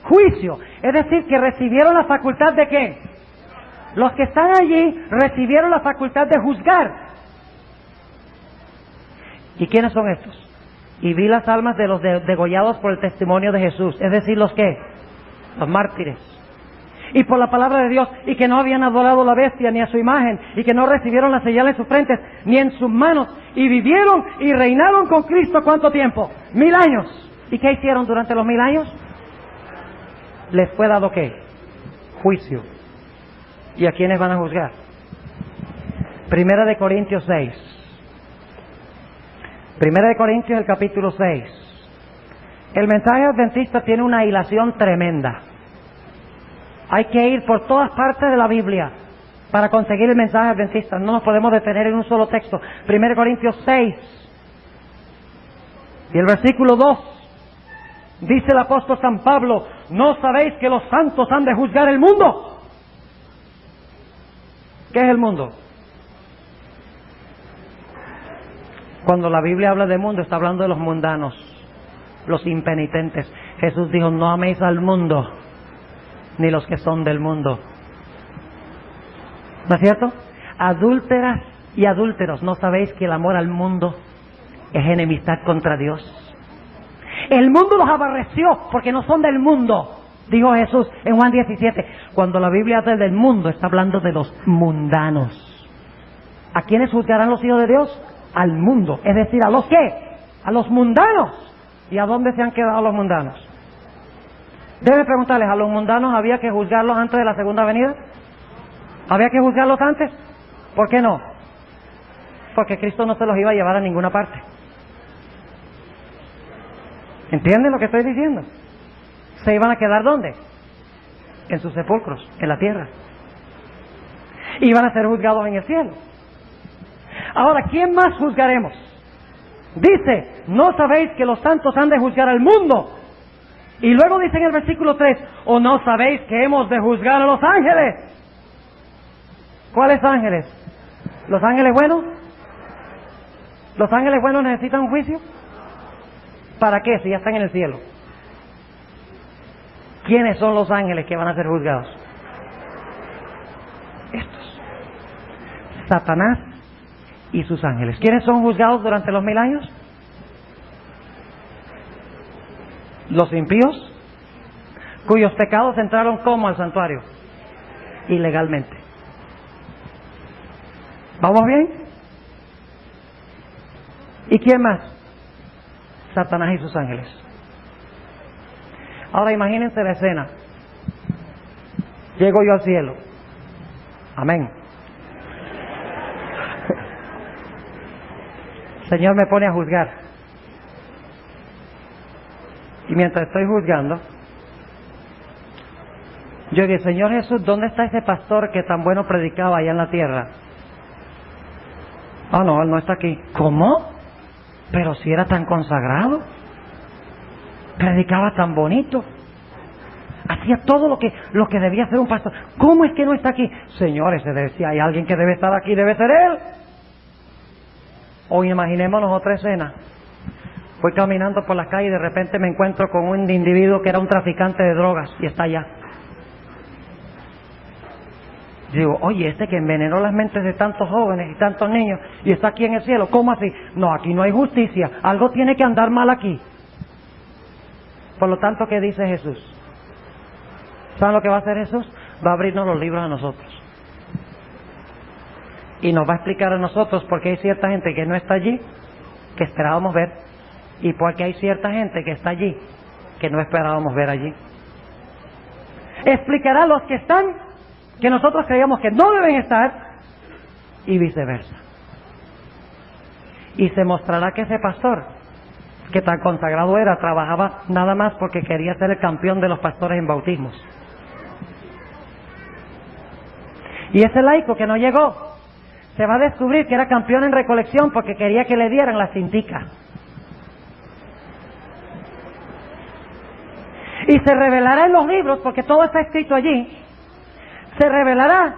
Juicio. Es decir, que recibieron la facultad de ¿qué? Los que están allí recibieron la facultad de juzgar. ¿Y quiénes son estos? Y vi las almas de los degollados por el testimonio de Jesús. Es decir, ¿los qué? Los mártires. Y por la palabra de Dios, y que no habían adorado a la bestia ni a su imagen, y que no recibieron la señal en sus frentes ni en sus manos, y vivieron y reinaron con Cristo ¿cuánto tiempo? 1000 años. ¿Y qué hicieron durante los 1000 años? Les fue dado ¿qué? Juicio. ¿Y a quiénes van a juzgar? Primera de Corintios 6. Primera de Corintios, el capítulo 6. El mensaje adventista tiene una hilación tremenda. Hay que ir por todas partes de la Biblia para conseguir el mensaje adventista. No nos podemos detener en un solo texto. Primera de Corintios 6. Y el versículo 2. Dice el apóstol San Pablo, ¿no sabéis que los santos han de juzgar el mundo? ¿Qué es el mundo? Cuando la Biblia habla de mundo, está hablando de los mundanos, los impenitentes. Jesús dijo, no améis al mundo, ni los que son del mundo. ¿No es cierto? Adúlteras y adúlteros, ¿no sabéis que el amor al mundo es enemistad contra Dios? El mundo los aborreció porque no son del mundo, dijo Jesús en Juan 17. Cuando la Biblia habla del mundo, está hablando de los mundanos. ¿A quiénes juzgarán los hijos de Dios? Al mundo, es decir, ¿a los qué? A los mundanos. ¿Y a dónde se han quedado los mundanos? Debe preguntarles, ¿a los mundanos había que juzgarlos antes de la segunda venida? ¿Había que juzgarlos antes? ¿Por qué no? Porque Cristo no se los iba a llevar a ninguna parte. ¿Entienden lo que estoy diciendo? ¿Se iban a quedar dónde? En sus sepulcros, en la tierra. Iban a ser juzgados en el cielo. Ahora, ¿quién más juzgaremos? Dice, ¿no sabéis que los santos han de juzgar al mundo? Y luego dice en el versículo 3, ¿o no sabéis que hemos de juzgar a los ángeles? ¿Cuáles ángeles? ¿Los ángeles buenos? ¿Los ángeles buenos necesitan un juicio? ¿Para qué? Si ya están en el cielo. ¿Quiénes son los ángeles que van a ser juzgados? Estos. Satanás y sus ángeles. ¿Quiénes son juzgados durante los 1000 años? Los impíos, cuyos pecados entraron como al santuario, ilegalmente. ¿Vamos bien? ¿Y quién más? Satanás y sus ángeles. Ahora imagínense la escena. Llego yo al cielo. Amén. El Señor me pone a juzgar. Y mientras estoy juzgando, yo digo, Señor Jesús, ¿dónde está ese pastor que tan bueno predicaba allá en la tierra? Ah, no, él no está aquí. ¿Cómo? Pero si era tan consagrado, predicaba tan bonito, hacía todo lo que debía hacer un pastor. ¿Cómo es que no está aquí? Señores, si hay alguien que debe estar aquí, debe ser él. O imaginémonos otra escena. Voy caminando por la calle y de repente me encuentro con un individuo que era un traficante de drogas y está allá. Digo, oye, este que envenenó las mentes de tantos jóvenes y tantos niños y está aquí en el cielo, ¿cómo así? No, aquí no hay justicia, algo tiene que andar mal aquí. Por lo tanto, ¿qué dice Jesús? ¿Saben lo que va a hacer Jesús? Va a abrirnos los libros a nosotros. Y nos va a explicar a nosotros por qué hay cierta gente que no está allí, que esperábamos ver, y por qué hay cierta gente que está allí, que no esperábamos ver allí. Explicará a los que están, que nosotros creíamos que no deben estar, y viceversa. Y se mostrará que ese pastor, que tan consagrado era, trabajaba nada más porque quería ser el campeón de los pastores en bautismos. Y ese laico que no llegó, se va a descubrir que era campeón en recolección porque quería que le dieran la cintica. Y se revelará en los libros, porque todo está escrito allí, se revelará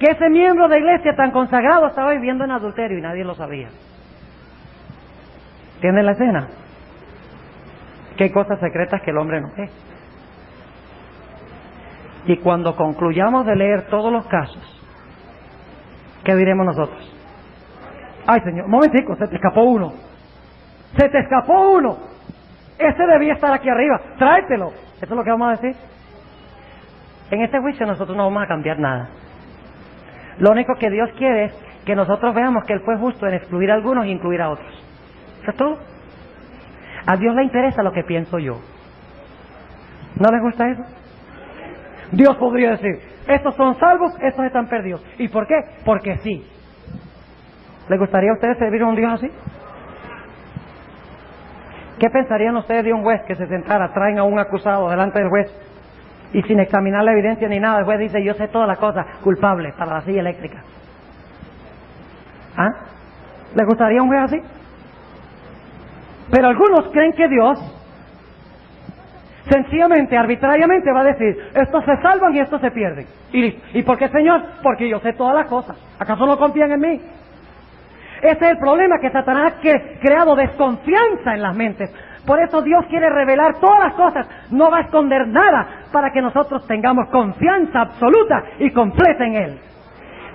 que ese miembro de iglesia tan consagrado estaba viviendo en adulterio y nadie lo sabía. ¿Entienden la escena? Que hay cosas secretas que el hombre no ve. Y cuando concluyamos de leer todos los casos, ¿qué diremos nosotros? Ay, Señor, momentico, se te escapó uno. Se te escapó uno. Ese debía estar aquí arriba. Tráetelo. Eso es lo que vamos a decir. En este juicio nosotros no vamos a cambiar nada. Lo único que Dios quiere es que nosotros veamos que Él fue justo en excluir a algunos y incluir a otros. Eso es todo. A Dios le interesa lo que pienso yo. ¿No les gusta eso? Dios podría decir, estos son salvos, estos están perdidos. ¿Y por qué? Porque sí. ¿Les gustaría a ustedes servir a un Dios así? ¿Qué pensarían ustedes de un juez que se sentara, traen a un acusado delante del juez y sin examinar la evidencia ni nada, el juez dice, yo sé todas las cosas, culpable para la silla eléctrica? ¿Ah? ¿Les gustaría un juez así? Pero algunos creen que Dios sencillamente, arbitrariamente va a decir, estos se salvan y estos se pierden. ¿Y por qué, Señor? Porque yo sé todas las cosas. ¿Acaso no confían en mí? Ese es el problema, que Satanás ha creado desconfianza en las mentes. Por eso Dios quiere revelar todas las cosas, no va a esconder nada, para que nosotros tengamos confianza absoluta y completa en Él.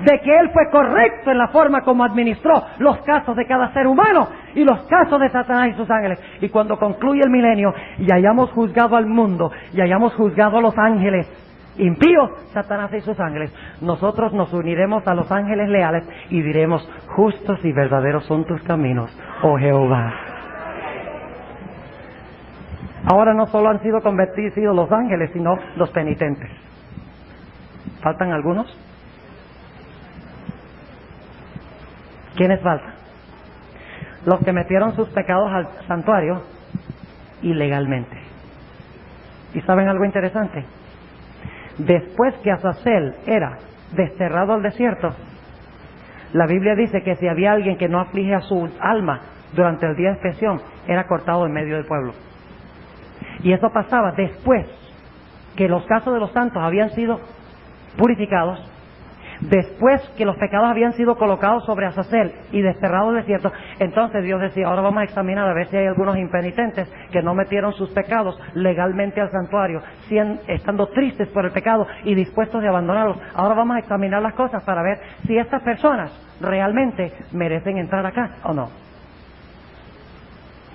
De que Él fue correcto en la forma como administró los casos de cada ser humano y los casos de Satanás y sus ángeles. Y cuando concluye el milenio y hayamos juzgado al mundo y hayamos juzgado a los ángeles impíos, Satanás y sus ángeles, nosotros nos uniremos a los ángeles leales y diremos, justos y verdaderos son tus caminos, oh Jehová. Ahora no solo han sido convertidos los ángeles, sino los penitentes. ¿Faltan algunos? ¿Quiénes faltan? Los que metieron sus pecados al santuario ilegalmente. ¿Y saben algo interesante? Después que Azazel era desterrado al desierto, la Biblia dice que si había alguien que no aflige a su alma durante el día de expiación, era cortado en medio del pueblo. Y eso pasaba después que los casos de los santos habían sido purificados, después que los pecados habían sido colocados sobre Azazel y desterrado al desierto. Entonces Dios decía, ahora vamos a examinar a ver si hay algunos impenitentes que no metieron sus pecados legalmente al santuario, estando tristes por el pecado y dispuestos de abandonarlos. Ahora vamos a examinar las cosas para ver si estas personas realmente merecen entrar acá o no.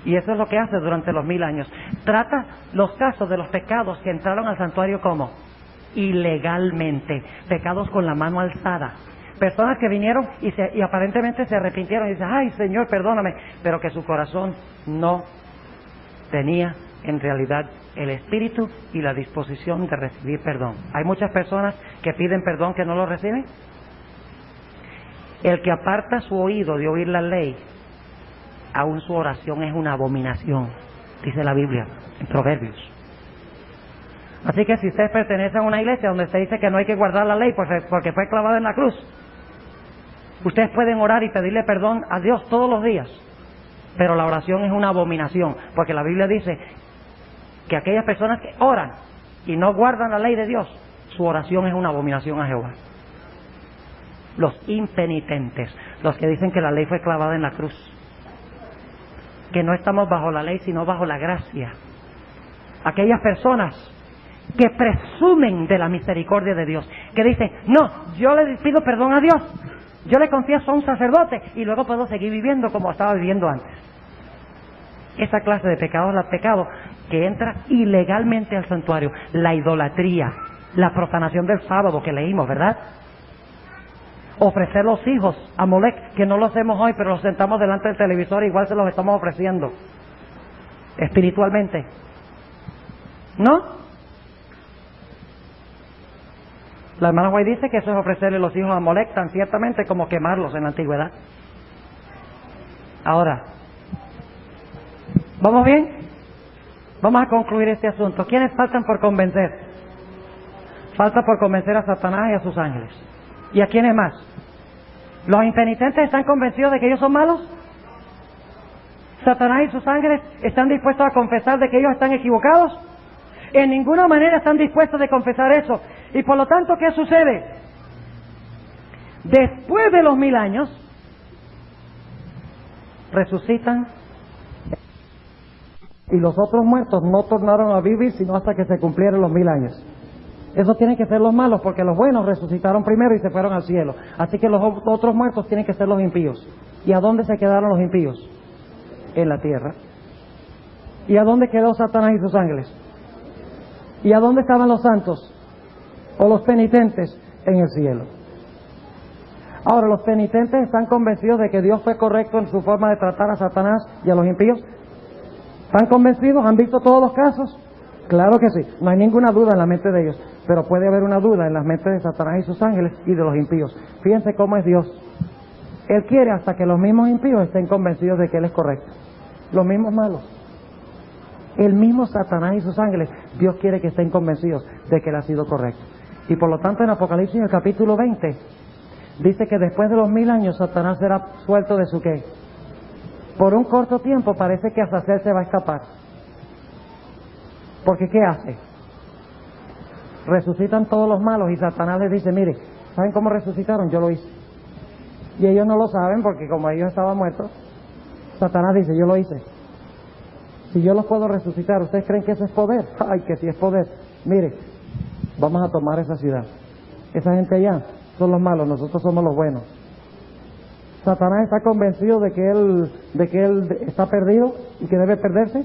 Y eso es lo que hace durante los 1000 años. Trata los casos de los pecados que entraron al santuario como ilegalmente, pecados con la mano alzada, personas que vinieron y aparentemente se arrepintieron y dicen, ay Señor, perdóname, pero que su corazón no tenía en realidad el espíritu y la disposición de recibir perdón. Hay muchas personas que piden perdón que no lo reciben. El que aparta su oído de oír la ley, aún su oración es una abominación, dice la Biblia en Proverbios. Así que si ustedes pertenecen a una iglesia donde se dice que no hay que guardar la ley porque fue clavada en la cruz, ustedes pueden orar y pedirle perdón a Dios todos los días, pero la oración es una abominación, porque la Biblia dice que aquellas personas que oran y no guardan la ley de Dios, su oración es una abominación a Jehová. Los impenitentes, los que dicen que la ley fue clavada en la cruz, que no estamos bajo la ley sino bajo la gracia, aquellas personas que presumen de la misericordia de Dios, que dicen, no, yo le pido perdón a Dios, yo le confieso a un sacerdote y luego puedo seguir viviendo como estaba viviendo antes. Esa clase de pecado es el pecado que entra ilegalmente al santuario. La idolatría, la profanación del sábado que leímos, ¿verdad? Ofrecer los hijos a Molec, que no lo hacemos hoy, pero los sentamos delante del televisor y igual se los estamos ofreciendo espiritualmente, ¿no? La hermana White dice que eso es ofrecerle los hijos a Molec tan ciertamente como quemarlos en la antigüedad. Ahora, ¿vamos bien? Vamos a concluir este asunto. ¿Quiénes faltan por convencer? Falta por convencer a Satanás y a sus ángeles. ¿Y a quiénes más? ¿Los impenitentes están convencidos de que ellos son malos? ¿Satanás y sus ángeles están dispuestos a confesar de que ellos están equivocados? En ninguna manera están dispuestos a confesar eso. Y por lo tanto, ¿qué sucede? Después de los 1000 años, resucitan y los otros muertos no tornaron a vivir sino hasta que se cumplieron los 1000 años. Eso tienen que ser los malos, porque los buenos resucitaron primero y se fueron al cielo. Así que los otros muertos tienen que ser los impíos. ¿Y a dónde se quedaron los impíos? En la tierra. ¿Y a dónde quedó Satanás y sus ángeles? ¿Y a dónde estaban los santos o los penitentes? En el cielo. Ahora, ¿los penitentes están convencidos de que Dios fue correcto en su forma de tratar a Satanás y a los impíos? ¿Están convencidos? ¿Han visto todos los casos? Claro que sí, no hay ninguna duda en la mente de ellos, pero puede haber una duda en las mentes de Satanás y sus ángeles y de los impíos. Fíjense cómo es Dios. Él quiere hasta que los mismos impíos estén convencidos de que Él es correcto. Los mismos malos. El mismo Satanás y sus ángeles, Dios quiere que estén convencidos de que Él ha sido correcto. Y por lo tanto en Apocalipsis, en el capítulo 20, dice que después de los 1000 años Satanás será suelto de su ¿qué? Por un corto tiempo parece que Azazel se va a escapar. Porque ¿qué hace? Resucitan todos los malos y Satanás les dice, mire, ¿saben cómo resucitaron? Yo lo hice. Y ellos no lo saben porque como ellos estaban muertos, Satanás dice, yo lo hice. Si yo los puedo resucitar, ¿ustedes creen que eso es poder? Ay, que sí es poder. Mire, vamos a tomar esa ciudad. Esa gente allá son los malos, nosotros somos los buenos. ¿Satanás está convencido de que él está perdido y que debe perderse?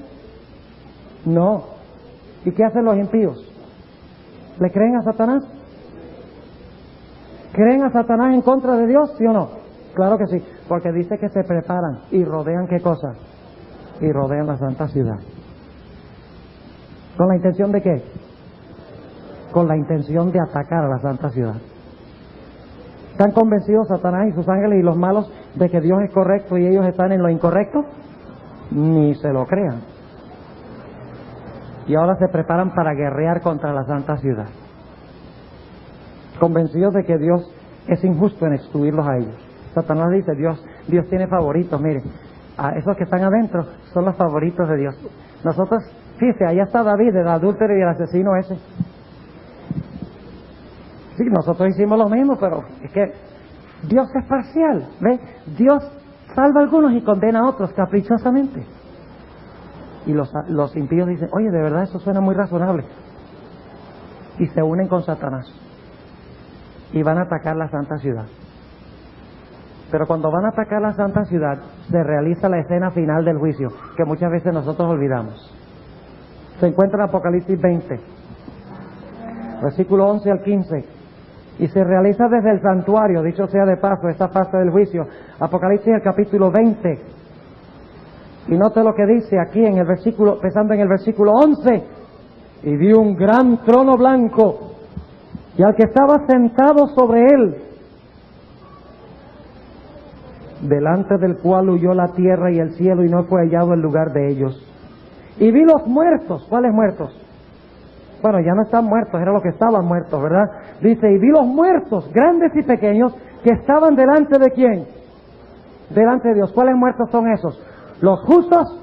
No. ¿Y qué hacen los impíos? ¿Le creen a Satanás? ¿Creen a Satanás en contra de Dios, sí o no? Claro que sí, porque dice que se preparan y rodean ¿qué cosa? Y rodean la santa ciudad. ¿Con la intención de qué? Con la intención de atacar a la santa ciudad. ¿Están convencidos Satanás y sus ángeles y los malos de que Dios es correcto y ellos están en lo incorrecto? Ni se lo crean. Y ahora se preparan para guerrear contra la santa ciudad. Convencidos de que Dios es injusto en excluirlos a ellos. Satanás dice, Dios tiene favoritos, mire, a esos que están adentro son los favoritos de Dios. Nosotros, fíjese, allá está David, el adúltero y el asesino ese. Sí, nosotros hicimos lo mismo, pero es que Dios es parcial, ¿ve? Dios salva a algunos y condena a otros caprichosamente. Y los impíos dicen, oye, de verdad eso suena muy razonable. Y se unen con Satanás. Y van a atacar la santa ciudad. Pero cuando van a atacar la santa ciudad, se realiza la escena final del juicio, que muchas veces nosotros olvidamos. Se encuentra en Apocalipsis 20, versículo 11 al 15. Y se realiza desde el santuario, dicho sea de paso, esta fase del juicio. Apocalipsis, el capítulo 20. Y note lo que dice aquí en el versículo, empezando en el versículo 11. Y vi un gran trono blanco, y al que estaba sentado sobre él, delante del cual huyó la tierra y el cielo, y no fue hallado el lugar de ellos. Y vi los muertos. ¿Cuáles muertos? Bueno, ya no están muertos, era lo que estaban muertos, ¿verdad? Dice, y vi los muertos, grandes y pequeños, que estaban delante de ¿quién? Delante de Dios. ¿Cuáles muertos son esos? ¿Los justos?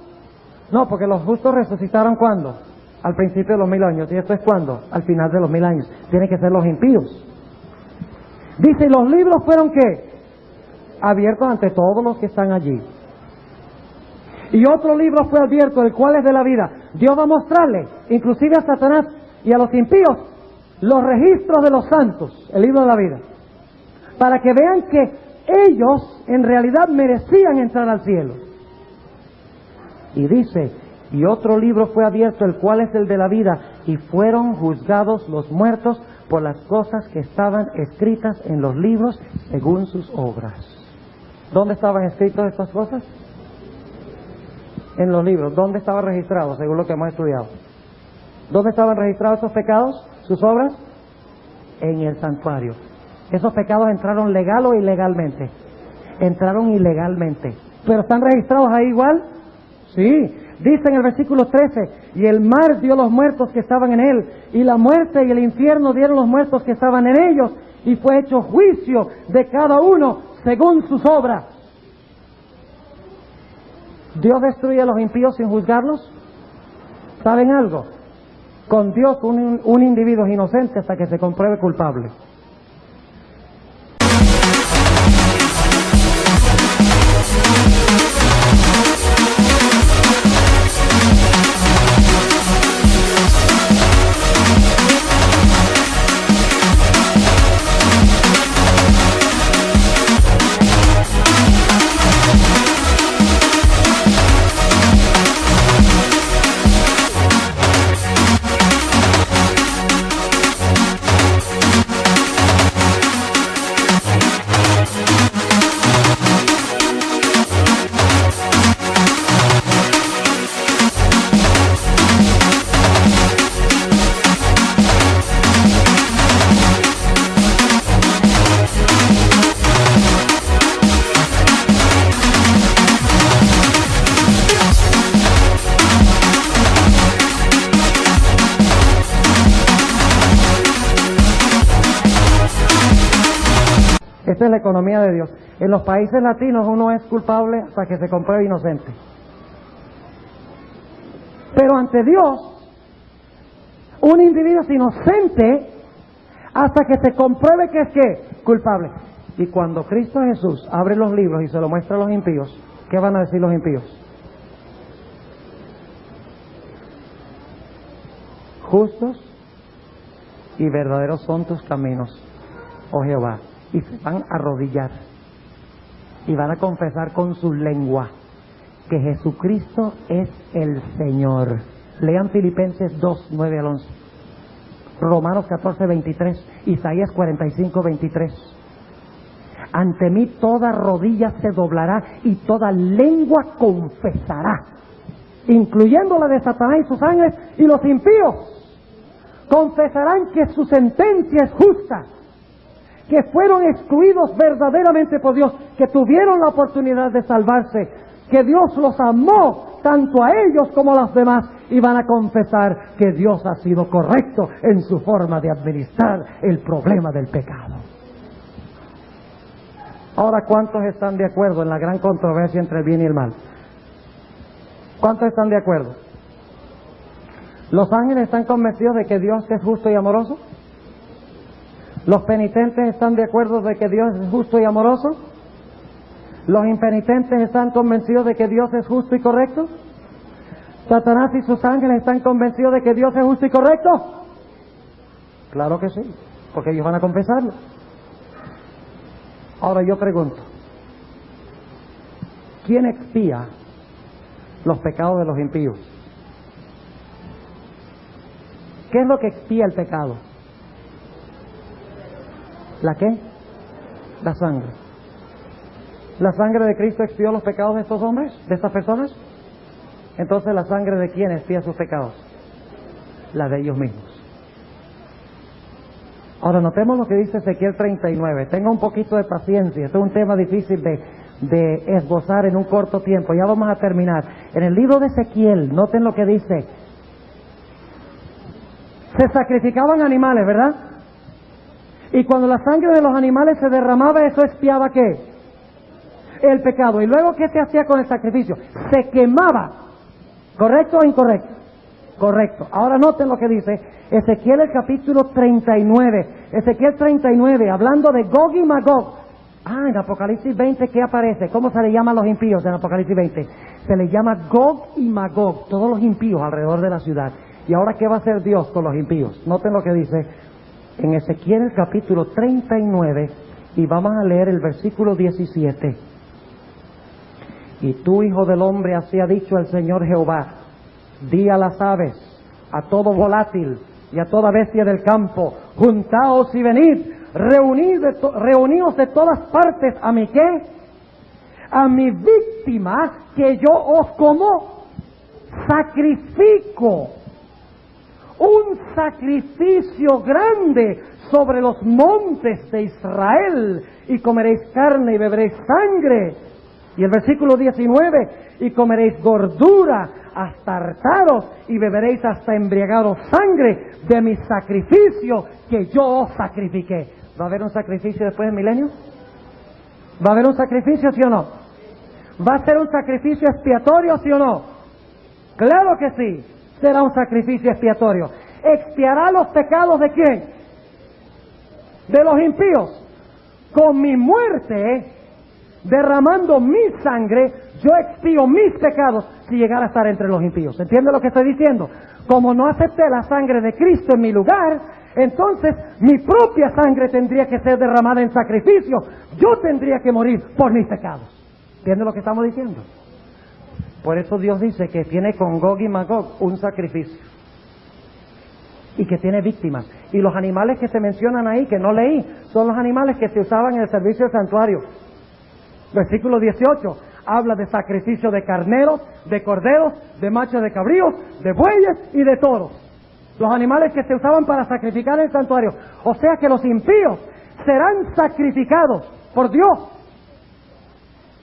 No, porque los justos resucitaron ¿cuándo? Al principio de los 1000 años. ¿Y esto es cuándo? Al final de los 1000 años. Tienen que ser los impíos. Dice, ¿y los libros fueron qué? Abiertos ante todos los que están allí. Y otro libro fue abierto, el cual es de la vida. Dios va a mostrarle, inclusive a Satanás y a los impíos, los registros de los santos, el libro de la vida, para que vean que ellos en realidad merecían entrar al cielo. Y dice, y otro libro fue abierto, el cual es el de la vida, y fueron juzgados los muertos por las cosas que estaban escritas en los libros según sus obras. ¿Dónde estaban escritas estas cosas? En los libros. ¿Dónde estaba registrado, según lo que hemos estudiado? ¿Dónde estaban registrados esos pecados, sus obras? En el santuario. Esos pecados entraron legal o ilegalmente. Entraron ilegalmente. ¿Pero están registrados ahí igual? Sí. Dice en el versículo 13, y el mar dio los muertos que estaban en él, y la muerte y el infierno dieron los muertos que estaban en ellos, y fue hecho juicio de cada uno según sus obras. ¿Dios destruye a los impíos sin juzgarlos? ¿Saben algo? Con Dios un individuo es inocente hasta que se compruebe culpable. Esta es la economía de Dios. En los países latinos uno es culpable hasta que se compruebe inocente. Pero ante Dios, un individuo es inocente hasta que se compruebe que es ¿qué? Culpable. Y cuando Cristo Jesús abre los libros y se lo muestra a los impíos, ¿qué van a decir los impíos? Justos y verdaderos son tus caminos, oh Jehová. Y se van a arrodillar y van a confesar con su lengua que Jesucristo es el Señor. Lean Filipenses 2, 9 al 11, Romanos 14, 23, Isaías 45, 23. Ante mí toda rodilla se doblará y toda lengua confesará, incluyendo la de Satanás y sus ángeles, y los impíos confesarán que su sentencia es justa, que fueron excluidos verdaderamente por Dios, que tuvieron la oportunidad de salvarse, que Dios los amó tanto a ellos como a los demás, y van a confesar que Dios ha sido correcto en su forma de administrar el problema del pecado. Ahora, ¿cuántos están de acuerdo en la gran controversia entre el bien y el mal? ¿Cuántos están de acuerdo? ¿Los ángeles están convencidos de que Dios es justo y amoroso? ¿Los penitentes están de acuerdo de que Dios es justo y amoroso? ¿Los impenitentes están convencidos de que Dios es justo y correcto? ¿Satanás y sus ángeles están convencidos de que Dios es justo y correcto? Claro que sí, porque ellos van a confesarlo. Ahora yo pregunto, ¿quién expía los pecados de los impíos? ¿Qué es lo que expía el pecado? ¿La qué? La sangre. ¿La sangre de Cristo expió los pecados de estos hombres, de estas personas? Entonces, ¿la sangre de quién expía sus pecados? La de ellos mismos. Ahora, notemos lo que dice Ezequiel 39. Tenga un poquito de paciencia. Este es un tema difícil de esbozar en un corto tiempo. Ya vamos a terminar. En el libro de Ezequiel, noten lo que dice. Se sacrificaban animales, ¿verdad? Y cuando la sangre de los animales se derramaba, ¿eso expiaba qué? El pecado. ¿Y luego qué se hacía con el sacrificio? Se quemaba. ¿Correcto o incorrecto? Correcto. Ahora noten lo que dice Ezequiel el capítulo 39. Ezequiel 39, hablando de Gog y Magog. En Apocalipsis 20, ¿qué aparece? ¿Cómo se le llama a los impíos en Apocalipsis 20? Se les llama Gog y Magog, todos los impíos alrededor de la ciudad. ¿Y ahora qué va a hacer Dios con los impíos? Noten lo que dice en Ezequiel el capítulo 39, y vamos a leer el versículo 17. Y tú, hijo del hombre, así ha dicho el Señor Jehová: di a las aves, a todo volátil y a toda bestia del campo, juntaos y venid, reunidos de todas partes, ¿a mi qué? A mi víctima, que yo os como sacrifico. Un sacrificio grande sobre los montes de Israel, y comeréis carne y beberéis sangre. Y el versículo 19, y comeréis gordura hasta hartaros, y beberéis hasta embriagaros sangre de mi sacrificio que yo os sacrifiqué. ¿Va a haber un sacrificio después del milenio? ¿Va a haber un sacrificio, sí o no? ¿Va a ser un sacrificio expiatorio, sí o no? Claro que sí, será un sacrificio expiatorio. ¿Expiará los pecados de quién? De los impíos. Con mi muerte, derramando mi sangre, yo expío mis pecados si llegara a estar entre los impíos. ¿Entiende lo que estoy diciendo? Como no acepté la sangre de Cristo en mi lugar, entonces mi propia sangre tendría que ser derramada en sacrificio. Yo tendría que morir por mis pecados. ¿Entiende lo que estamos diciendo? Por eso Dios dice que tiene con Gog y Magog un sacrificio. Y que tiene víctimas. Y los animales que se mencionan ahí, que no leí, son los animales que se usaban en el servicio del santuario. Versículo 18 habla de sacrificio de carneros, de corderos, de machos de cabríos, de bueyes y de toros. Los animales que se usaban para sacrificar en el santuario. O sea que los impíos serán sacrificados por Dios.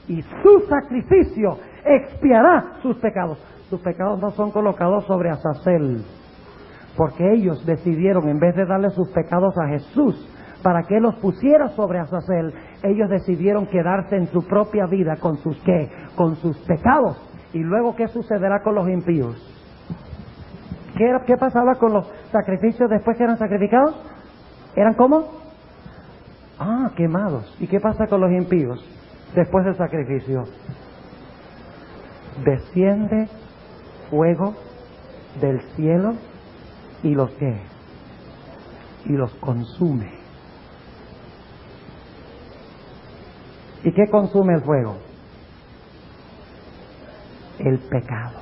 Y su sacrificio expiará sus pecados. Sus pecados no son colocados sobre Azazel, porque ellos decidieron, en vez de darle sus pecados a Jesús para que Él los pusiera sobre Azazel, ellos decidieron quedarse en su propia vida con sus ¿qué? Con sus pecados. Y luego, ¿qué sucederá con los impíos? ¿Qué pasaba con los sacrificios después que eran sacrificados? ¿Eran cómo? Quemados. ¿Y qué pasa con los impíos después del sacrificio? Desciende fuego del cielo y los ¿qué? Y los consume. ¿Y qué consume el fuego? El pecado.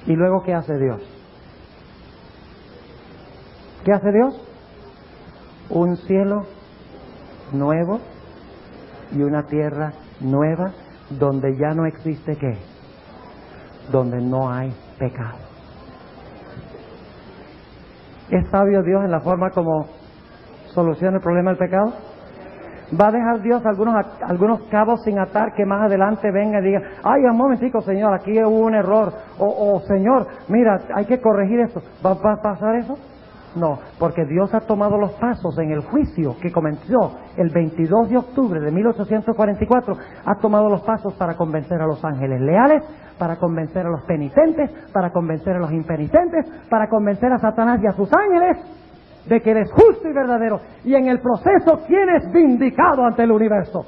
¿Y luego qué hace Dios? ¿Qué hace Dios? Un cielo nuevo y una tierra nueva donde ya no existe ¿qué? Donde no hay pecado. ¿Es sabio Dios en la forma como soluciona el problema del pecado? ¿Va a dejar Dios algunos cabos sin atar que más adelante venga y diga, ay, un momentico, Señor, aquí hubo un error, o Señor, mira, hay que corregir esto? ¿Va a pasar eso? No, porque Dios ha tomado los pasos en el juicio que comenzó el 22 de octubre de 1844, ha tomado los pasos para convencer a los ángeles leales, para convencer a los penitentes, para convencer a los impenitentes, para convencer a Satanás y a sus ángeles de que Él es justo y verdadero. Y en el proceso, ¿quién es vindicado ante el universo?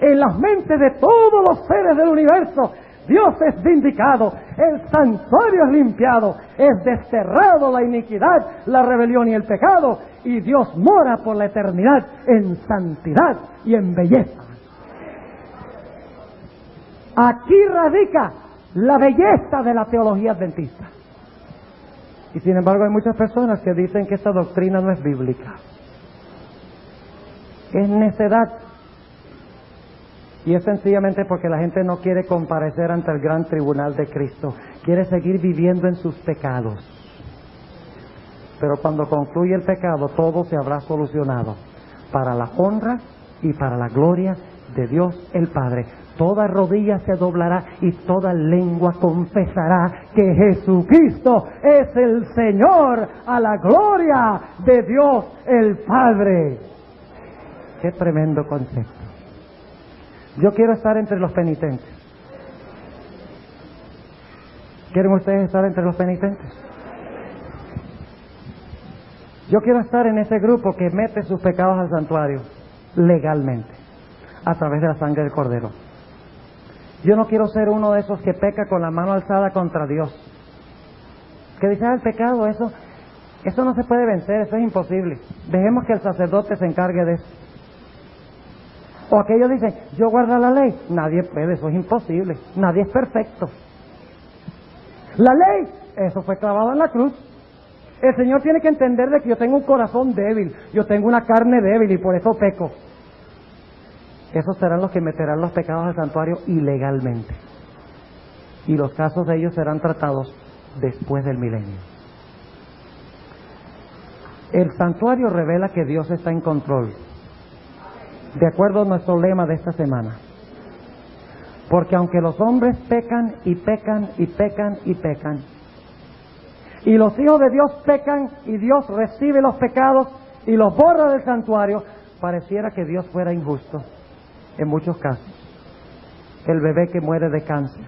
En las mentes de todos los seres del universo, Dios es vindicado, el santuario es limpiado, es desterrado la iniquidad, la rebelión y el pecado, y Dios mora por la eternidad en santidad y en belleza. Aquí radica la belleza de la teología adventista. Y sin embargo hay muchas personas que dicen que esta doctrina no es bíblica. Es necedad. Y es sencillamente porque la gente no quiere comparecer ante el gran tribunal de Cristo. Quiere seguir viviendo en sus pecados. Pero cuando concluye el pecado, todo se habrá solucionado para la honra y para la gloria de Dios el Padre. Toda rodilla se doblará y toda lengua confesará que Jesucristo es el Señor, a la gloria de Dios el Padre. Qué tremendo concepto. Yo quiero estar entre los penitentes. ¿Quieren ustedes estar entre los penitentes? Yo quiero estar en ese grupo que mete sus pecados al santuario legalmente, a través de la sangre del Cordero. Yo no quiero ser uno de esos que peca con la mano alzada contra Dios. Que dice, el pecado, eso no se puede vencer, eso es imposible. Dejemos que el sacerdote se encargue de eso. O aquellos dicen, yo guardo la ley. Nadie puede, eso es imposible. Nadie es perfecto. La ley, eso fue clavado en la cruz. El Señor tiene que entender de que yo tengo un corazón débil, yo tengo una carne débil y por eso peco. Esos serán los que meterán los pecados al santuario ilegalmente. Y los casos de ellos serán tratados después del milenio. El santuario revela que Dios está en control, de acuerdo a nuestro lema de esta semana. Porque aunque los hombres pecan y pecan y pecan y pecan, y los hijos de Dios pecan y Dios recibe los pecados y los borra del santuario, pareciera que Dios fuera injusto en muchos casos. El bebé que muere de cáncer,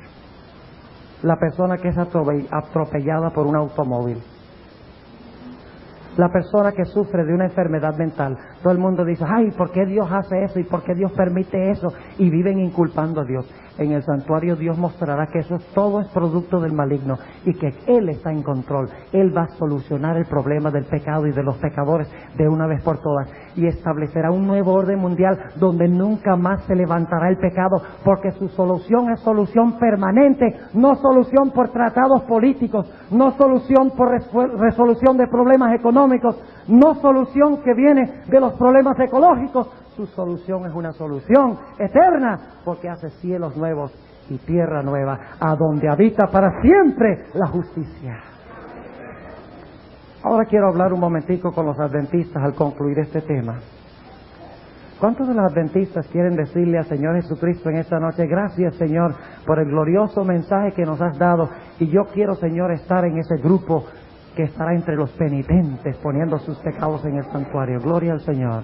la persona que es atropellada por un automóvil, la persona que sufre de una enfermedad mental. Todo el mundo dice, ay, ¿por qué Dios hace eso? ¿Y por qué Dios permite eso? Y viven inculpando a Dios. En el santuario Dios mostrará que eso todo es producto del maligno y que Él está en control. Él va a solucionar el problema del pecado y de los pecadores de una vez por todas y establecerá un nuevo orden mundial donde nunca más se levantará el pecado, porque su solución es solución permanente, no solución por tratados políticos, no solución por resolución de problemas económicos, no solución que viene de los problemas ecológicos. Su solución es una solución eterna, porque hace cielos nuevos y tierra nueva, a donde habita para siempre la justicia. Ahora quiero hablar un momentico con los adventistas al concluir este tema. ¿Cuántos de los adventistas quieren decirle al Señor Jesucristo en esta noche, gracias Señor por el glorioso mensaje que nos has dado, y yo quiero Señor estar en ese grupo que estará entre los penitentes poniendo sus pecados en el santuario? Gloria al Señor.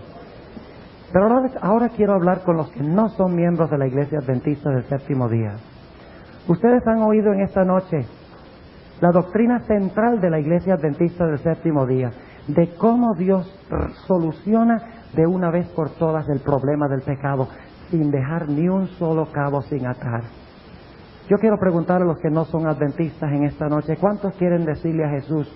Pero ahora quiero hablar con los que no son miembros de la Iglesia Adventista del Séptimo Día. Ustedes han oído en esta noche la doctrina central de la Iglesia Adventista del Séptimo Día, de cómo Dios soluciona de una vez por todas el problema del pecado, sin dejar ni un solo cabo sin atar. Yo quiero preguntar a los que no son adventistas en esta noche, ¿cuántos quieren decirle a Jesús,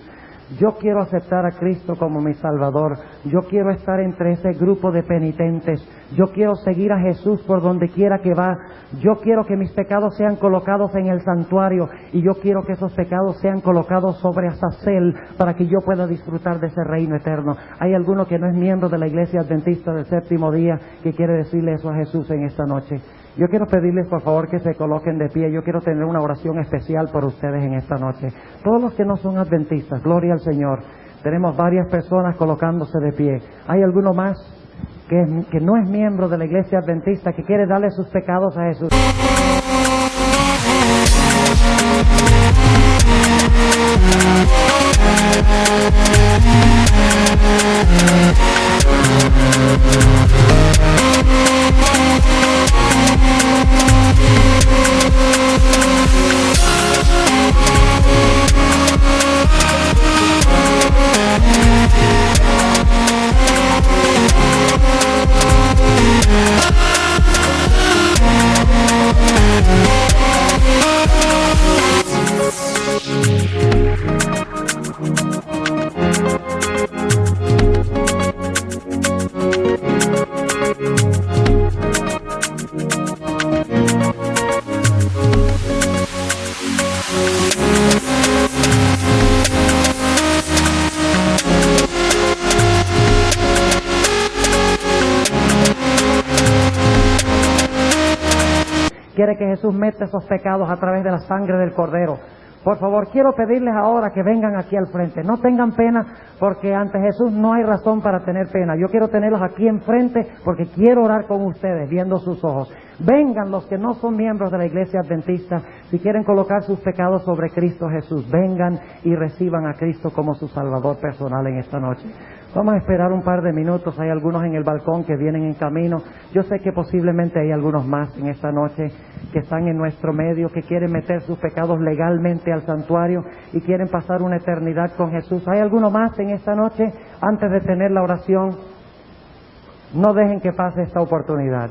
yo quiero aceptar a Cristo como mi Salvador, yo quiero estar entre ese grupo de penitentes, yo quiero seguir a Jesús por donde quiera que va, yo quiero que mis pecados sean colocados en el santuario y yo quiero que esos pecados sean colocados sobre Azazel para que yo pueda disfrutar de ese reino eterno? ¿Hay alguno que no es miembro de la Iglesia Adventista del Séptimo Día que quiere decirle eso a Jesús en esta noche? Yo quiero pedirles por favor que se coloquen de pie. Yo quiero tener una oración especial por ustedes en esta noche. Todos los que no son adventistas, gloria al Señor. Tenemos varias personas colocándose de pie. ¿Hay alguno más que no es miembro de la Iglesia Adventista que quiere darle sus pecados a Jesús? Quiere que Jesús meta esos pecados a través de la sangre del Cordero. Por favor, quiero pedirles ahora que vengan aquí al frente. No tengan pena, porque ante Jesús no hay razón para tener pena. Yo quiero tenerlos aquí enfrente porque quiero orar con ustedes, viendo sus ojos. Vengan los que no son miembros de la Iglesia Adventista, si quieren colocar sus pecados sobre Cristo Jesús, vengan y reciban a Cristo como su Salvador personal en esta noche. Vamos a esperar un par de minutos. Hay algunos en el balcón que vienen en camino. Yo sé que posiblemente hay algunos más en esta noche que están en nuestro medio, que quieren meter sus pecados legalmente al santuario y quieren pasar una eternidad con Jesús. ¿Hay alguno más en esta noche? Antes de tener la oración, no dejen que pase esta oportunidad.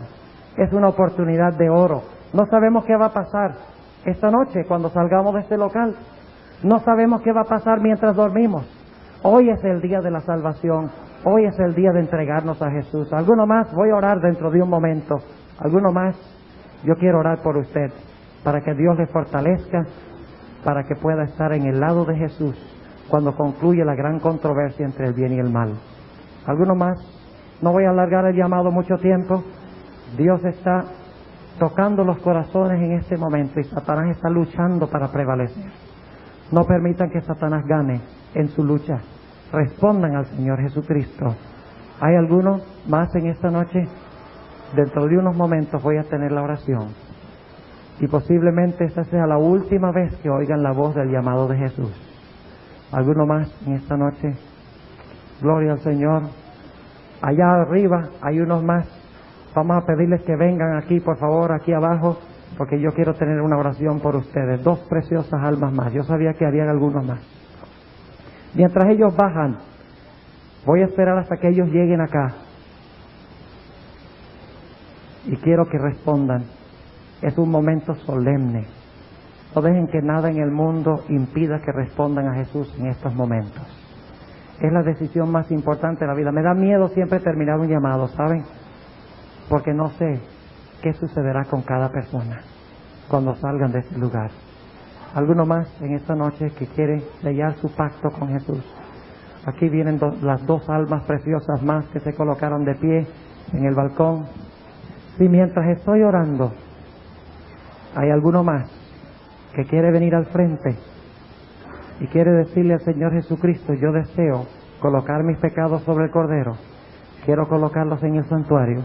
Es una oportunidad de oro. No sabemos qué va a pasar esta noche cuando salgamos de este local. No sabemos qué va a pasar mientras dormimos. Hoy es el día de la salvación. Hoy es el día de entregarnos a Jesús. ¿Alguno más? Voy a orar dentro de un momento. ¿Alguno más? Yo quiero orar por usted, para que Dios le fortalezca, para que pueda estar en el lado de Jesús cuando concluye la gran controversia entre el bien y el mal. ¿Alguno más? No voy a alargar el llamado mucho tiempo. Dios está tocando los corazones en este momento y Satanás está luchando para prevalecer. No permitan que Satanás gane en su lucha. Respondan al Señor Jesucristo. ¿Hay alguno más en esta noche? Dentro de unos momentos voy a tener la oración. Y posiblemente esta sea la última vez que oigan la voz del llamado de Jesús. ¿Alguno más en esta noche? Gloria al Señor. Allá arriba hay unos más. Vamos a pedirles que vengan aquí, por favor, aquí abajo, porque yo quiero tener una oración por ustedes. 2 preciosas almas más. Yo sabía que había algunos más. Mientras ellos bajan, voy a esperar hasta que ellos lleguen acá. Y quiero que respondan. Es un momento solemne. No dejen que nada en el mundo impida que respondan a Jesús en estos momentos. Es la decisión más importante de la vida. Me da miedo siempre terminar un llamado, ¿saben? Porque no sé qué sucederá con cada persona cuando salgan de este lugar. ¿Alguno más en esta noche que quiere sellar su pacto con Jesús? Aquí vienen las 2 almas preciosas más que se colocaron de pie en el balcón. Si mientras estoy orando hay alguno más que quiere venir al frente y quiere decirle al Señor Jesucristo: yo deseo colocar mis pecados sobre el Cordero, quiero colocarlos en el santuario,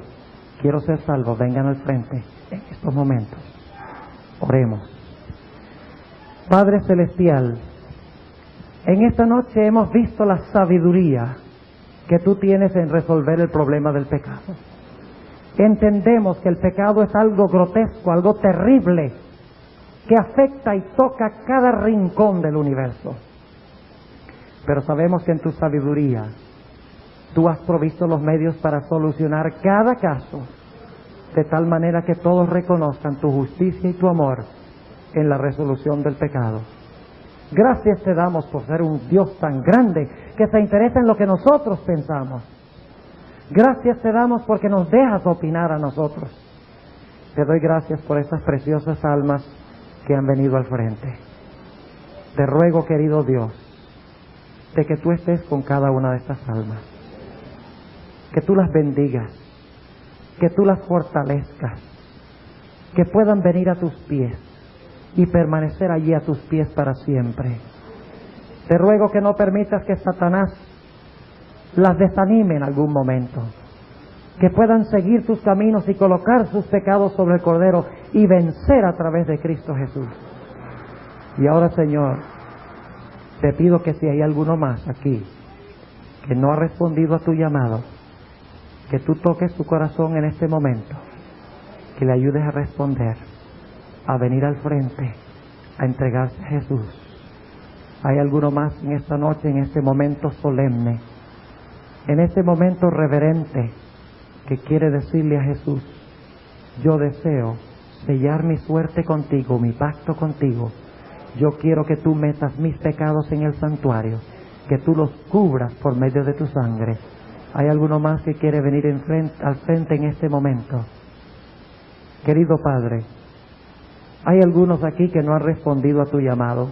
quiero ser salvo, vengan al frente en estos momentos. Oremos. Padre Celestial, en esta noche hemos visto la sabiduría que tú tienes en resolver el problema del pecado. Entendemos que el pecado es algo grotesco, algo terrible, que afecta y toca cada rincón del universo. Pero sabemos que en tu sabiduría tú has provisto los medios para solucionar cada caso, de tal manera que todos reconozcan tu justicia y tu amor en la resolución del pecado. Gracias te damos por ser un Dios tan grande que se interesa en lo que nosotros pensamos. Gracias te damos porque nos dejas opinar a nosotros. Te doy gracias por estas preciosas almas que han venido al frente. Te ruego, querido Dios, de que tú estés con cada una de estas almas, que tú las bendigas, que tú las fortalezcas, que puedan venir a tus pies y permanecer allí a tus pies para siempre. Te ruego que no permitas que Satanás las desanime en algún momento, que puedan seguir tus caminos y colocar sus pecados sobre el Cordero y vencer a través de Cristo Jesús. Y ahora, Señor, te pido que si hay alguno más aquí que no ha respondido a tu llamado, que tú toques su corazón en este momento, que le ayudes a responder, a venir al frente, a entregarse a Jesús. ¿Hay alguno más en esta noche, en este momento solemne, en este momento reverente, que quiere decirle a Jesús: yo deseo sellar mi suerte contigo, mi pacto contigo? Yo quiero que tú metas mis pecados en el santuario, que tú los cubras por medio de tu sangre. ¿Hay alguno más que quiere venir al frente en este momento? Querido Padre, hay algunos aquí que no han respondido a tu llamado.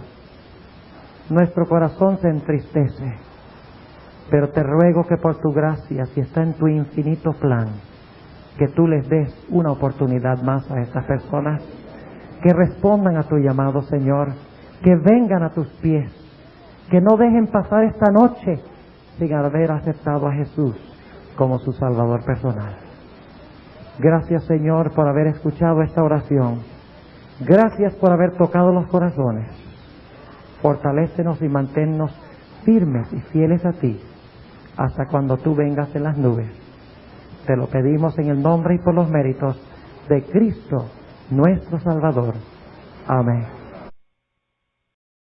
Nuestro corazón se entristece, pero te ruego que por tu gracia, si está en tu infinito plan, que tú les des una oportunidad más a estas personas, que respondan a tu llamado, Señor, que vengan a tus pies, que no dejen pasar esta noche sin haber aceptado a Jesús como su Salvador personal. Gracias, Señor, por haber escuchado esta oración. Gracias por haber tocado los corazones. Fortalécenos y manténnos firmes y fieles a ti hasta cuando tú vengas en las nubes. Te lo pedimos en el nombre y por los méritos de Cristo, nuestro Salvador. Amén.